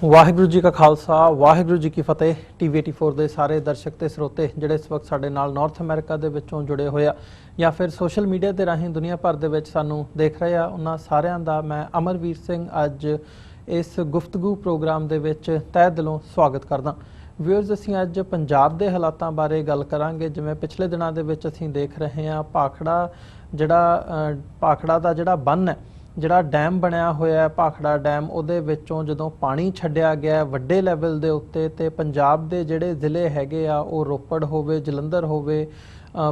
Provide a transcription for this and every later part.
वाहिगुरू जी का खालसा वाहिगुरू जी की फतेह। TV84 ਦੇ ਸਾਰੇ ਦਰਸ਼ਕ ਤੇ ਸਰੋਤੇ ਜਿਹੜੇ ਇਸ ਵਕਤ ਸਾਡੇ ਨਾਲ ਨਾਰਥ ਅਮਰੀਕਾ ਦੇ ਵਿੱਚੋਂ ਜੁੜੇ ਹੋਏ ਆ ਜਾਂ ਫਿਰ ਸੋਸ਼ਲ ਮੀਡੀਆ ਦੇ ਰਾਹੀਂ ਦੁਨੀਆ ਭਰ ਦੇ ਵਿੱਚ ਸਾਨੂੰ ਦੇਖ ਰਹੇ ਆ, ਉਹਨਾਂ ਸਾਰਿਆਂ ਦਾ ਮੈਂ ਅਮਰਵੀਰ ਸਿੰਘ ਅੱਜ ਇਸ ਗੁਫ਼ਤਗੂ ਪ੍ਰੋਗਰਾਮ ਦੇ ਵਿੱਚ ਤਹਿ ਦਿਲੋਂ ਸਵਾਗਤ ਕਰਦਾ। ਵਿਊਅਰਸ, ਅਸੀਂ ਅੱਜ ਪੰਜਾਬ ਦੇ ਹਾਲਾਤਾਂ ਬਾਰੇ ਗੱਲ ਕਰਾਂਗੇ। ਜਿਵੇਂ ਪਿਛਲੇ ਦਿਨਾਂ ਦੇ ਵਿੱਚ ਅਸੀਂ ਦੇਖ ਰਹੇ ਹਾਂ ਭਾਖੜਾ ਦਾ ਜਿਹੜਾ ਬੰਨ ਹੈ, ਜਿਹੜਾ ਡੈਮ ਬਣਿਆ ਹੋਇਆ ਭਾਖੜਾ ਡੈਮ, ਉਹਦੇ ਵਿੱਚੋਂ ਜਦੋਂ ਪਾਣੀ ਛੱਡਿਆ ਗਿਆ ਵੱਡੇ ਲੈਵਲ ਦੇ ਉੱਤੇ ਤੇ ਪੰਜਾਬ ਦੇ ਜਿਹੜੇ ਜ਼ਿਲ੍ਹੇ ਹੈਗੇ ਆ, ਉਹ ਰੋਪੜ ਹੋਵੇ, ਜਲੰਧਰ ਹੋਵੇ,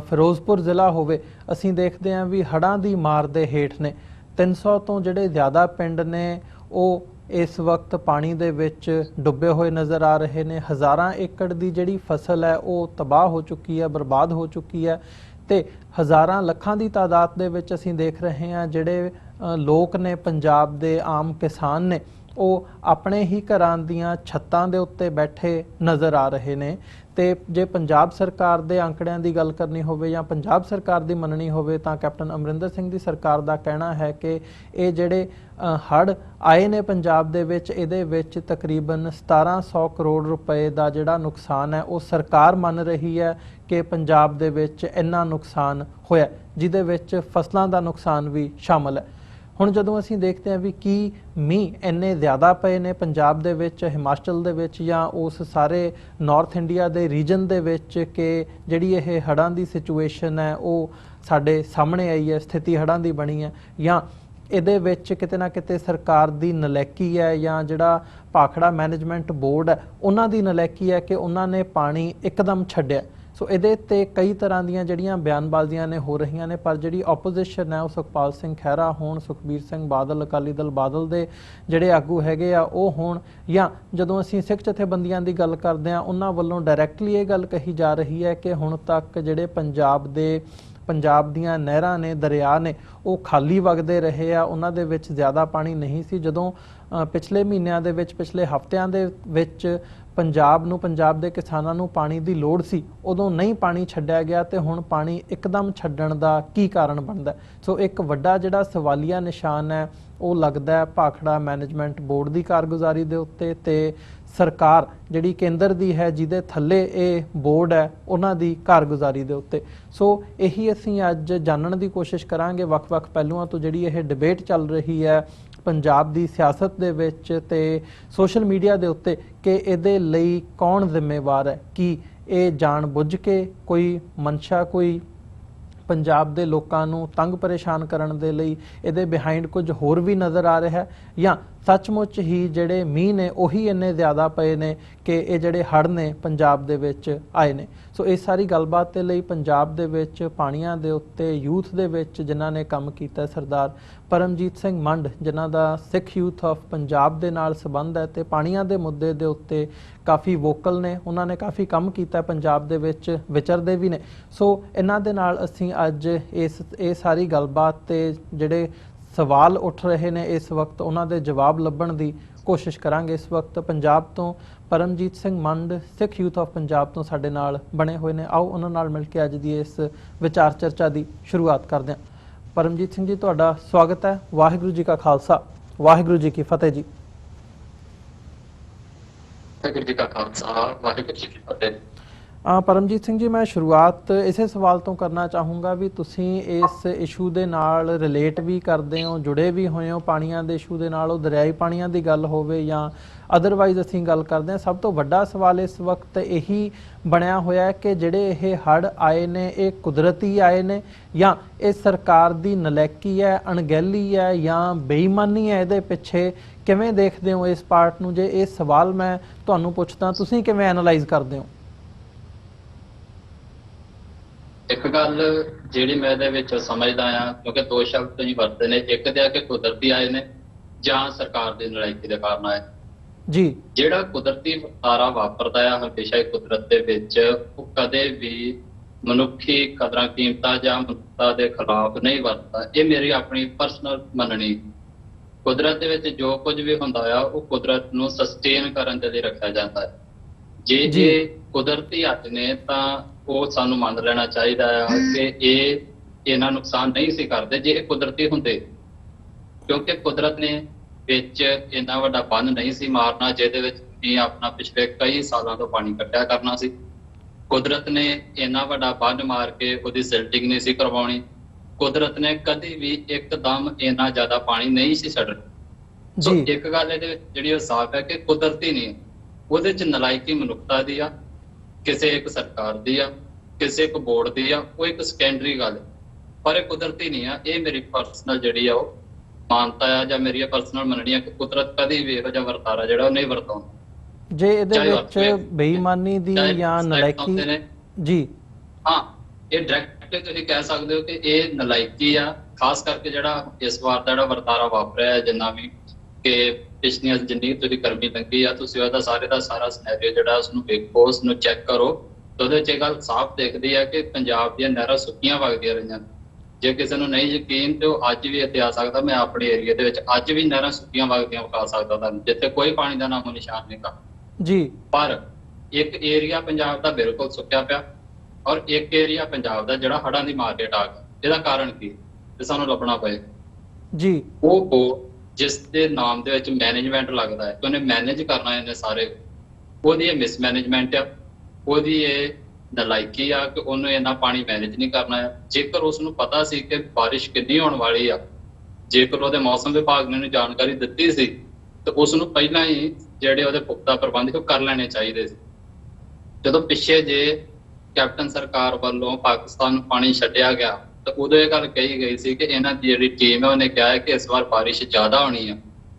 ਫਿਰੋਜ਼ਪੁਰ ਜ਼ਿਲ੍ਹਾ ਹੋਵੇ, ਅਸੀਂ ਦੇਖਦੇ ਹਾਂ ਵੀ ਹੜ੍ਹਾਂ ਦੀ ਮਾਰ ਦੇ ਹੇਠ ਨੇ। 300 ਤੋਂ ਜਿਹੜੇ ਜ਼ਿਆਦਾ ਪਿੰਡ ਨੇ ਉਹ ਇਸ ਵਕਤ ਪਾਣੀ ਦੇ ਵਿੱਚ ਡੁੱਬੇ ਹੋਏ ਨਜ਼ਰ ਆ ਰਹੇ ਨੇ। ਹਜ਼ਾਰਾਂ ਏਕੜ ਦੀ ਜਿਹੜੀ ਫਸਲ ਹੈ ਉਹ ਤਬਾਹ ਹੋ ਚੁੱਕੀ ਹੈ, ਬਰਬਾਦ ਹੋ ਚੁੱਕੀ ਹੈ ਤੇ ਹਜ਼ਾਰਾਂ ਲੱਖਾਂ ਦੀ ਤਾਦਾਦ ਦੇ ਵਿੱਚ ਅਸੀਂ ਦੇਖ ਰਹੇ ਹਾਂ ਜਿਹੜੇ ਲੋਕ ਨੇ, ਪੰਜਾਬ ਦੇ ਆਮ ਕਿਸਾਨ ਨੇ, ਉਹ ਆਪਣੇ ਹੀ ਘਰਾਂ ਦੀਆਂ ਛੱਤਾਂ ਦੇ ਉੱਤੇ ਬੈਠੇ ਨਜ਼ਰ ਆ ਰਹੇ ਨੇ। ਤੇ ਜੇ ਪੰਜਾਬ ਸਰਕਾਰ ਦੇ ਅੰਕੜਿਆਂ ਦੀ ਗੱਲ ਕਰਨੀ ਹੋਵੇ ਜਾਂ ਪੰਜਾਬ ਸਰਕਾਰ ਦੀ ਮੰਨਣੀ ਹੋਵੇ ਤਾਂ ਕੈਪਟਨ ਅਮਰਿੰਦਰ ਸਿੰਘ ਦੀ ਸਰਕਾਰ ਦਾ ਕਹਿਣਾ ਹੈ ਕਿ ਇਹ ਜਿਹੜੇ ਹੜ੍ਹ ਆਏ ਨੇ ਪੰਜਾਬ ਦੇ ਵਿੱਚ, ਇਹਦੇ ਵਿੱਚ ਤਕਰੀਬਨ 1700 ਕਰੋੜ ਰੁਪਏ ਦਾ ਜਿਹੜਾ ਨੁਕਸਾਨ ਹੈ ਉਹ ਸਰਕਾਰ ਮੰਨ ਰਹੀ ਹੈ ਕਿ ਪੰਜਾਬ ਦੇ ਵਿੱਚ ਇੰਨਾ ਨੁਕਸਾਨ ਹੋਇਆ, ਜਿਹਦੇ ਵਿੱਚ ਫਸਲਾਂ ਦਾ ਨੁਕਸਾਨ ਵੀ ਸ਼ਾਮਲ ਹੈ। ਹੁਣ ਜਦੋਂ ਅਸੀਂ ਦੇਖਦੇ ਹਾਂ ਵੀ ਕੀ ਮੀਂਹ ਇੰਨੇ ਜ਼ਿਆਦਾ ਪਏ ਨੇ ਪੰਜਾਬ ਦੇ ਵਿੱਚ, ਹਿਮਾਚਲ ਦੇ ਵਿੱਚ ਜਾਂ ਉਸ ਸਾਰੇ ਨਾਰਥ ਇੰਡੀਆ ਦੇ ਰੀਜਨ ਦੇ ਵਿੱਚ ਕਿ ਜਿਹੜੀ ਇਹ ਹੜ੍ਹਾਂ ਦੀ ਸਿਚੁਏਸ਼ਨ ਹੈ ਉਹ ਸਾਡੇ ਸਾਹਮਣੇ ਆਈ ਹੈ, ਸਥਿਤੀ ਹੜ੍ਹਾਂ ਦੀ ਬਣੀ ਹੈ, ਜਾਂ ਇਹਦੇ ਵਿੱਚ ਕਿਤੇ ਨਾ ਕਿਤੇ ਸਰਕਾਰ ਦੀ ਨਲਾਇਕੀ ਹੈ ਜਾਂ ਜਿਹੜਾ ਭਾਖੜਾ ਮੈਨੇਜਮੈਂਟ ਬੋਰਡ ਹੈ ਉਹਨਾਂ ਦੀ ਨਲਾਇਕੀ ਹੈ ਕਿ ਉਹਨਾਂ ਨੇ ਪਾਣੀ ਇੱਕਦਮ ਛੱਡਿਆ। ਸੋ ਇਹਦੇ ਤੇ ਕਈ ਤਰ੍ਹਾਂ ਦੀਆਂ ਜਿਹੜੀਆਂ ਬਿਆਨਬਾਜ਼ੀਆਂ ਨੇ ਹੋ ਰਹੀਆਂ ਨੇ, ਪਰ ਜਿਹੜੀ ਆਪੋਜੀਸ਼ਨ ਹੈ ਉਹ ਸੁਖਪਾਲ ਸਿੰਘ ਖਹਿਰਾ ਹੋਣ, ਸੁਖਬੀਰ ਸਿੰਘ ਬਾਦਲ, ਅਕਾਲੀ ਦਲ ਬਾਦਲ ਦੇ ਜਿਹੜੇ ਆਗੂ ਹੈਗੇ ਆ ਉਹ ਹੋਣ, ਜਾਂ ਜਦੋਂ ਅਸੀਂ ਸਿੱਖ ਜਥੇਬੰਦੀਆਂ ਦੀ ਗੱਲ ਕਰਦੇ ਹਾਂ ਉਹਨਾਂ ਵੱਲੋਂ ਡਾਇਰੈਕਟਲੀ ਇਹ ਗੱਲ ਕਹੀ ਜਾ ਰਹੀ ਹੈ ਕਿ ਹੁਣ ਤੱਕ ਜਿਹੜੇ ਪੰਜਾਬ ਦੀਆਂ ਨਹਿਰਾਂ ਨੇ, ਦਰਿਆ ਨੇ, ਉਹ ਖਾਲੀ ਵਗਦੇ ਰਹੇ ਆ, ਉਹਨਾਂ ਦੇ ਵਿੱਚ ਜ਼ਿਆਦਾ ਪਾਣੀ ਨਹੀਂ ਸੀ। ਜਦੋਂ ਪਿਛਲੇ ਮਹੀਨਿਆਂ ਦੇ ਵਿੱਚ, ਪਿਛਲੇ ਹਫ਼ਤਿਆਂ ਦੇ ਵਿੱਚ ਪੰਜਾਬ ਦੇ ਕਿਸਾਨਾਂ ਨੂੰ ਪਾਣੀ ਦੀ ਲੋੜ ਸੀ, ਉਦੋਂ ਨਹੀਂ ਪਾਣੀ ਛੱਡਿਆ ਗਿਆ ਤੇ ਹੁਣ ਪਾਣੀ ਇੱਕਦਮ ਛੱਡਣ ਦਾ ਕੀ ਕਾਰਨ ਬਣਦਾ। ਸੋ ਇੱਕ ਵੱਡਾ ਜਿਹੜਾ ਸਵਾਲੀਆ ਨਿਸ਼ਾਨ ਹੈ ਉਹ ਲੱਗਦਾ ਹੈ ਭਾਖੜਾ ਮੈਨੇਜਮੈਂਟ ਬੋਰਡ ਦੀ ਕਾਰਗੁਜ਼ਾਰੀ ਦੇ ਉੱਤੇ ਤੇ ਸਰਕਾਰ ਜਿਹੜੀ ਕੇਂਦਰ ਦੀ ਹੈ ਜਿਹਦੇ ਥੱਲੇ ਇਹ ਬੋਰਡ ਹੈ ਉਹਨਾਂ ਦੀ ਕਾਰਗੁਜ਼ਾਰੀ ਦੇ ਉੱਤੇ। ਸੋ ਇਹੀ ਅਸੀਂ ਅੱਜ ਜਾਣਨ ਦੀ ਕੋਸ਼ਿਸ਼ ਕਰਾਂਗੇ ਵੱਖ-ਵੱਖ ਪਹਿਲੂਆਂ ਤੋਂ ਜਿਹੜੀ ਇਹ ਡਿਬੇਟ ਚੱਲ ਰਹੀ ਹੈ ਪੰਜਾਬ ਦੀ ਸਿਆਸਤ ਦੇ ਵਿੱਚ ਤੇ ਸੋਸ਼ਲ ਮੀਡੀਆ ਦੇ ਉੱਤੇ ਕਿ ਇਹਦੇ ਲਈ ਕੌਣ ਜ਼ਿੰਮੇਵਾਰ ਹੈ। ਕੀ ਇਹ ਜਾਣ ਬੁੱਝ ਕੇ ਕੋਈ ਮਨਸ਼ਾ, ਕੋਈ ਪੰਜਾਬ ਦੇ ਲੋਕਾਂ ਨੂੰ ਤੰਗ ਪਰੇਸ਼ਾਨ ਕਰਨ ਦੇ ਲਈ ਇਹਦੇ ਬਿਹਾਈਂਡ ਕੁਝ ਹੋਰ ਵੀ ਨਜ਼ਰ ਆ ਰਿਹਾ ਹੈ, ਜਾਂ ਸੱਚਮੁੱਚ ਹੀ ਜਿਹੜੇ ਮੀਂਹ ਨੇ ਉਹੀ ਇੰਨੇ ਜ਼ਿਆਦਾ ਪਏ ਨੇ ਕਿ ਇਹ ਜਿਹੜੇ ਹੜ੍ਹ ਨੇ ਪੰਜਾਬ ਦੇ ਵਿੱਚ ਆਏ ਨੇ। ਸੋ ਇਸ ਸਾਰੀ ਗੱਲਬਾਤ ਦੇ ਲਈ ਪੰਜਾਬ ਦੇ ਵਿੱਚ ਪਾਣੀਆਂ ਦੇ ਉੱਤੇ ਯੂਥ ਦੇ ਵਿੱਚ ਜਿਨ੍ਹਾਂ ਨੇ ਕੰਮ ਕੀਤਾ, ਸਰਦਾਰ ਪਰਮਜੀਤ ਸਿੰਘ ਮੰਡ ਜਿਨ੍ਹਾਂ ਦਾ ਸਿੱਖ ਯੂਥ ਆਫ ਪੰਜਾਬ ਦੇ ਨਾਲ ਸੰਬੰਧ ਹੈ ਤੇ ਪਾਣੀਆਂ ਦੇ ਮੁੱਦੇ ਦੇ ਉੱਤੇ ਕਾਫੀ ਵੋਕਲ ਨੇ, ਉਹਨਾਂ ਨੇ ਕਾਫੀ ਕੰਮ ਕੀਤਾ ਪੰਜਾਬ ਦੇ ਵਿੱਚ, ਵਿਚਰਦੇ ਵੀ ਨੇ। ਸੋ ਇਹਨਾਂ ਦੇ ਨਾਲ ਅਸੀਂ ਅੱਜ ਇਹ ਸਾਰੀ ਗੱਲਬਾਤ ਤੇ ਜਿਹੜੇ ਸਵਾਲ ਉੱਠ ਰਹੇ ਨੇ ਇਸ ਵਕਤ ਉਹਨਾਂ ਦੇ ਜਵਾਬ ਲੱਭਣ ਦੀ ਕੋਸ਼ਿਸ਼ ਕਰਾਂਗੇ। ਇਸ ਵਕਤ ਪੰਜਾਬ ਤੋਂ ਪਰਮਜੀਤ ਸਿੰਘ ਮੰਡ ਸਿੱਖ ਯੂਥ ਆਫ ਪੰਜਾਬ ਤੋਂ ਸਾਡੇ ਨਾਲ ਬਣੇ ਹੋਏ ਨੇ। ਆਓ ਉਹਨਾਂ ਨਾਲ ਮਿਲ ਕੇ ਅੱਜ ਦੀ ਇਸ ਵਿਚਾਰ ਚਰਚਾ ਦੀ ਸ਼ੁਰੂਆਤ ਕਰਦੇ ਹਾਂ। ਪਰਮਜੀਤ ਸਿੰਘ ਜੀ, ਤੁਹਾਡਾ ਸਵਾਗਤ ਹੈ। ਵਾਹਿਗੁਰੂ ਜੀ ਕਾ ਖਾਲਸਾ, ਵਾਹਿਗੁਰੂ ਜੀ ਕੀ ਫਤਿਹ ਜੀ। ਵਾਹਿਗੁਰੂ ਜੀ ਕਾ ਖਾਲਸਾ, ਵਾਹਿਗੁਰੂ ਜੀ ਕੀ ਫਤਿਹ। ਪਰਮਜੀਤ ਸਿੰਘ ਜੀ, ਮੈਂ ਸ਼ੁਰੂਆਤ ਇਸੇ ਸਵਾਲ ਤੋਂ ਕਰਨਾ ਚਾਹੂੰਗਾ ਵੀ ਤੁਸੀਂ ਇਸ ਇਸ਼ੂ ਦੇ ਨਾਲ ਰਿਲੇਟ ਵੀ ਕਰਦੇ ਹੋ, ਜੁੜੇ ਵੀ ਹੋਏ ਹੋ ਪਾਣੀਆਂ ਦੇ ਇਸ਼ੂ ਦੇ ਨਾਲ, ਉਹ ਦਰਿਆਈ ਪਾਣੀਆਂ ਦੀ ਗੱਲ ਹੋਵੇ ਜਾਂ ਅਦਰਵਾਈਜ਼ ਅਸੀਂ ਗੱਲ ਕਰਦੇ ਹਾਂ। ਸਭ ਤੋਂ ਵੱਡਾ ਸਵਾਲ ਇਸ ਵਕਤ ਇਹੀ ਬਣਿਆ ਹੋਇਆ ਹੈ ਕਿ ਜਿਹੜੇ ਇਹ ਹੜ੍ਹ ਆਏ ਨੇ ਇਹ ਕੁਦਰਤੀ ਆਏ ਨੇ ਜਾਂ ਇਹ ਸਰਕਾਰ ਦੀ ਨਲਾਇਕੀ ਹੈ, ਅਣਗਹਿਲੀ ਹੈ ਜਾਂ ਬੇਈਮਾਨੀ ਹੈ ਇਹਦੇ ਪਿੱਛੇ। ਕਿਵੇਂ ਦੇਖਦੇ ਹੋ ਇਸ ਪਾਰਟ ਨੂੰ? ਜੇ ਇਹ ਸਵਾਲ ਮੈਂ ਤੁਹਾਨੂੰ ਪੁੱਛਦਾ, ਤੁਸੀਂ ਕਿਵੇਂ ਐਨਾਲਾਈਜ਼ ਕਰਦੇ ਹੋ? ਇੱਕ ਗੱਲ ਜਿਹੜੀ ਮੈਂ ਇਹਦੇ ਵਿੱਚ ਸਮਝਦਾ ਆ, ਕਿਉਂਕਿ ਦੋ ਸ਼ਬਦ ਤੁਸੀਂ ਵਰਤੇ ਨੇ, ਇੱਕ ਤੇ ਆ ਕਿ ਕੁਦਰਤੀ ਆਏ ਨੇ ਜਾਂ ਸਰਕਾਰ ਦੀ ਨਲਾਇਕੀ ਦੇ ਕਾਰਨ ਆਏ ਜੀ। ਜਿਹੜਾ ਕੁਦਰਤੀ ਵਰਤਾਰਾ ਵਾਪਰਦਾ ਆ ਹਮੇਸ਼ਾ ਹੀ ਕੁਦਰਤ ਦੇ ਵਿੱਚ, ਉਹ ਕਦੇ ਵੀ ਮਨੁੱਖੀ ਕਦਰਾਂ ਕੀਮਤਾਂ ਜਾਂ ਮਨੁੱਖਤਾ ਦੇ ਖਿਲਾਫ ਨਹੀਂ ਵਰਤਦਾ। ਇਹ ਮੇਰੀ ਆਪਣੀ ਪਰਸਨਲ ਮੰਨਣੀ। ਕੁਦਰਤ ਦੇ ਵਿੱਚ ਜੋ ਕੁਝ ਵੀ ਹੁੰਦਾ ਆ ਉਹ ਕੁਦਰਤ ਨੂੰ ਸਸਟੇਨ ਕਰਨ ਦੇ ਲਈ ਰੱਖਿਆ ਜਾਂਦਾ ਹੈ। ਜੇ ਜੀ। ਇਹ ਕੁਦਰਤੀ ਹੱਥ ਨੇ ਤਾਂ ਉਹ ਸਾਨੂੰ ਮੰਨ ਲੈਣਾ ਚਾਹੀਦਾ ਆ ਕਿ ਇਹਨਾਂ ਨੁਕਸਾਨ ਨਹੀਂ ਸੀ ਕਰਦੇ ਜੇ ਇਹ ਕੁਦਰਤੀ ਹੁੰਦੇ, ਕਿਉਂਕਿ ਕੁਦਰਤ ਨੇ ਵਿੱਚ ਇੰਨਾ ਵੱਡਾ ਬੰਨ ਨਹੀਂ ਸੀ ਮਾਰਨਾ ਜਿਹਦੇ ਵਿੱਚ ਤੁਸੀਂ ਆਪਣਾ ਪਿਛਲੇ ਕਈ ਸਾਲਾਂ ਤੋਂ ਪਾਣੀ ਕੱਢਿਆ ਕਰਨਾ ਸੀ। ਕੁਦਰਤ ਨੇ ਇੰਨਾ ਵੱਡਾ ਬੰਨ ਮਾਰ ਕੇ ਉਹਦੀ ਸਿਲਟਿੰਗ ਨਹੀਂ ਸੀ ਕਰਵਾਉਣੀ। ਕੁਦਰਤ ਨੇ ਕਦੀ ਵੀ ਇੱਕਦਮ ਇੰਨਾ ਜ਼ਿਆਦਾ ਪਾਣੀ ਨਹੀਂ ਸੀ ਛੱਡਣਾ। ਸੋ ਜੀ। ਇੱਕ ਗੱਲ ਇਹਦੇ ਵਿੱਚ ਜਿਹੜੀ ਉਹ ਸਾਫ਼ ਹੈ ਕਿ ਕੁਦਰਤੀ ਨਹੀਂ, ਉਹਦੇ ਚ ਨਲਾਇਕੀ ਮਨੁੱਖਤਾ ਦੀ ਆ, ਕਿਸੇ ਇੱਕ ਸਰਕਾਰ ਦੀ ਆ, ਕਿਸੇ ਇੱਕ ਬੋਰਡ ਦੀ ਆ, ਉਹ ਇੱਕ ਸੈਕੰਡਰੀ ਗੱਲ ਹੈ, ਪਰ ਇਹ ਕੁਦਰਤੀ ਨਹੀਂ ਆ। ਇਹ ਮੇਰੀ ਪਰਸਨਲ ਜਿਹੜੀ ਆ ਉਹ ਮਾਨਤਾ ਆ ਜਾਂ ਮੇਰੀ ਪਰਸਨਲ ਮੰਨਣੀ ਆ ਕਿ ਕੁਦਰਤ ਕਦੀ ਵੀ ਇਹੋ ਜਿਹਾ ਵਰਤਾਰਾ ਜਿਹੜਾ ਉਹ ਨਹੀਂ ਵਰਤਾਉਂਦਾ। ਜੇ ਇਹਦੇ ਵਿੱਚ ਬੇਈਮਾਨੀ ਦੀ ਜਾਂ ਨਲਾਇਕੀ ਜੀ, ਹਾਂ ਇਹ ਡਾਇਰੈਕਟ ਤੁਸੀਂ ਕਹਿ ਸਕਦੇ ਹੋ ਕਿ ਇਹ ਨਲਾਇਕੀ ਆ, ਖਾਸ ਕਰਕੇ ਜਿਹੜਾ ਇਸ ਵਾਰ ਦਾ ਜਿਹੜਾ ਵਰਤਾਰਾ ਵਾਪਰਿਆ ਹੈ, ਜਿੰਨਾ ਵੀ ਕਿ ਪਿਛਲੀਆਂ ਜਿੰਨੀ ਤੁਸੀਂ ਗਰਮੀ ਲੰਘੀ ਆ, ਤੁਸੀਂ ਉਹਦਾ ਸਾਰੇ ਦਾ ਸਾਰਾ ਸਿਨੈਰੀਓ ਜਿਹੜਾ ਉਸਨੂੰ ਵੇਖੋ, ਉਸਨੂੰ ਚੈੱਕ ਕਰੋ, ਤਾਂ ਉਹਦੇ 'ਚ ਇਹ ਗੱਲ ਸਾਫ਼ ਦਿਖਦੀ ਹੈ ਕਿ ਪੰਜਾਬ ਦੀਆਂ ਨਹਿਰਾਂ ਸੁੱਕੀਆਂ ਵਗਦੀਆਂ ਰਹੀਆਂ। ਜੇ ਕਿਸੇ ਨੂੰ ਨਹੀਂ ਯਕੀਨ ਤੇ ਉਹ ਅੱਜ ਵੀ ਇੱਥੇ ਆ ਸਕਦਾ। ਮੈਂ ਆਪਣੇ ਏਰੀਆ ਦੇ ਵਿੱਚ ਅੱਜ ਵੀ ਨਹਿਰਾਂ ਸੁੱਕੀਆਂ ਵਗਦੀਆਂ ਵਿਖਾ ਸਕਦਾ ਤੁਹਾਨੂੰ, ਜਿੱਥੇ ਕੋਈ ਪਾਣੀ ਦਾ ਨਾਮੋ ਨਿਸ਼ਾਨ ਨਹੀਂ ਗਾ ਜੀ। ਪਰ ਇੱਕ ਏਰੀਆ ਪੰਜਾਬ ਦਾ ਬਿਲਕੁਲ ਸੁੱਕਿਆ ਪਿਆ ਔਰ ਇੱਕ ਏਰੀਆ ਪੰਜਾਬ ਦਾ ਜਿਹੜਾ ਹੜ੍ਹਾਂ ਦੀ ਮਾਰ ਹੇਠ ਆ ਗਿਆ। ਇਹਦਾ ਕਾਰਨ ਕੀ ਤੇ ਸਾਨੂੰ ਲੱਭਣਾ ਪਏ ਜੀ। ਉਹ ਜਿਸ ਦੇ ਨਾਮ ਦੇ ਵਿੱਚ ਮੈਨੇਜਮੈਂਟ ਲੱਗਦਾ ਹੈ ਕਿ ਉਹਨੇ ਮੈਨੇਜ ਕਰਨਾ ਇਹਨੇ ਸਾਰੇ, ਉਹਦੀ ਇਹ ਮਿਸਮੈਨੇਜਮੈਂਟ ਆ, ਉਹਦੀ ਇਹ ਨਲਾਇਕੀ ਆ ਕਿ ਉਹਨੂੰ ਇੰਨਾ ਪਾਣੀ ਮੈਨੇਜ ਨਹੀਂ ਕਰਨਾ ਹੈ। ਜੇਕਰ ਉਸਨੂੰ ਪਤਾ ਸੀ ਕਿ ਬਾਰਿਸ਼ ਕਿੰਨੀ ਹੋਣ ਵਾਲੀ ਆ, ਜੇਕਰ ਉਹਦੇ ਮੌਸਮ ਵਿਭਾਗ ਨੇ ਉਹਨੂੰ ਜਾਣਕਾਰੀ ਦਿੱਤੀ ਸੀ ਤੇ ਉਸਨੂੰ ਪਹਿਲਾਂ ਹੀ ਜਿਹੜੇ ਉਹਦੇ ਪੁਖਤਾ ਪ੍ਰਬੰਧ ਉਹ ਕਰ ਲੈਣੇ ਚਾਹੀਦੇ ਸੀ। ਜਦੋਂ ਪਿੱਛੇ ਜੇ ਕੈਪਟਨ ਸਰਕਾਰ ਵੱਲੋਂ ਪਾਕਿਸਤਾਨ ਨੂੰ ਪਾਣੀ ਛੱਡਿਆ ਗਿਆ ਤਾਂ ਉਦੋਂ ਇਹ ਗੱਲ ਕਹੀ ਗਈ ਸੀ ਕਿ ਇਹਨਾਂ ਦੀ ਜਿਹੜੀ ਟੀਮ ਹੈ ਉਹਨੇ ਕਿਹਾ ਹੈ ਕਿ ਇਸ ਵਾਰ ਬਾਰਿਸ਼ ਜ਼ਿਆਦਾ ਹੋਣੀ ਆ,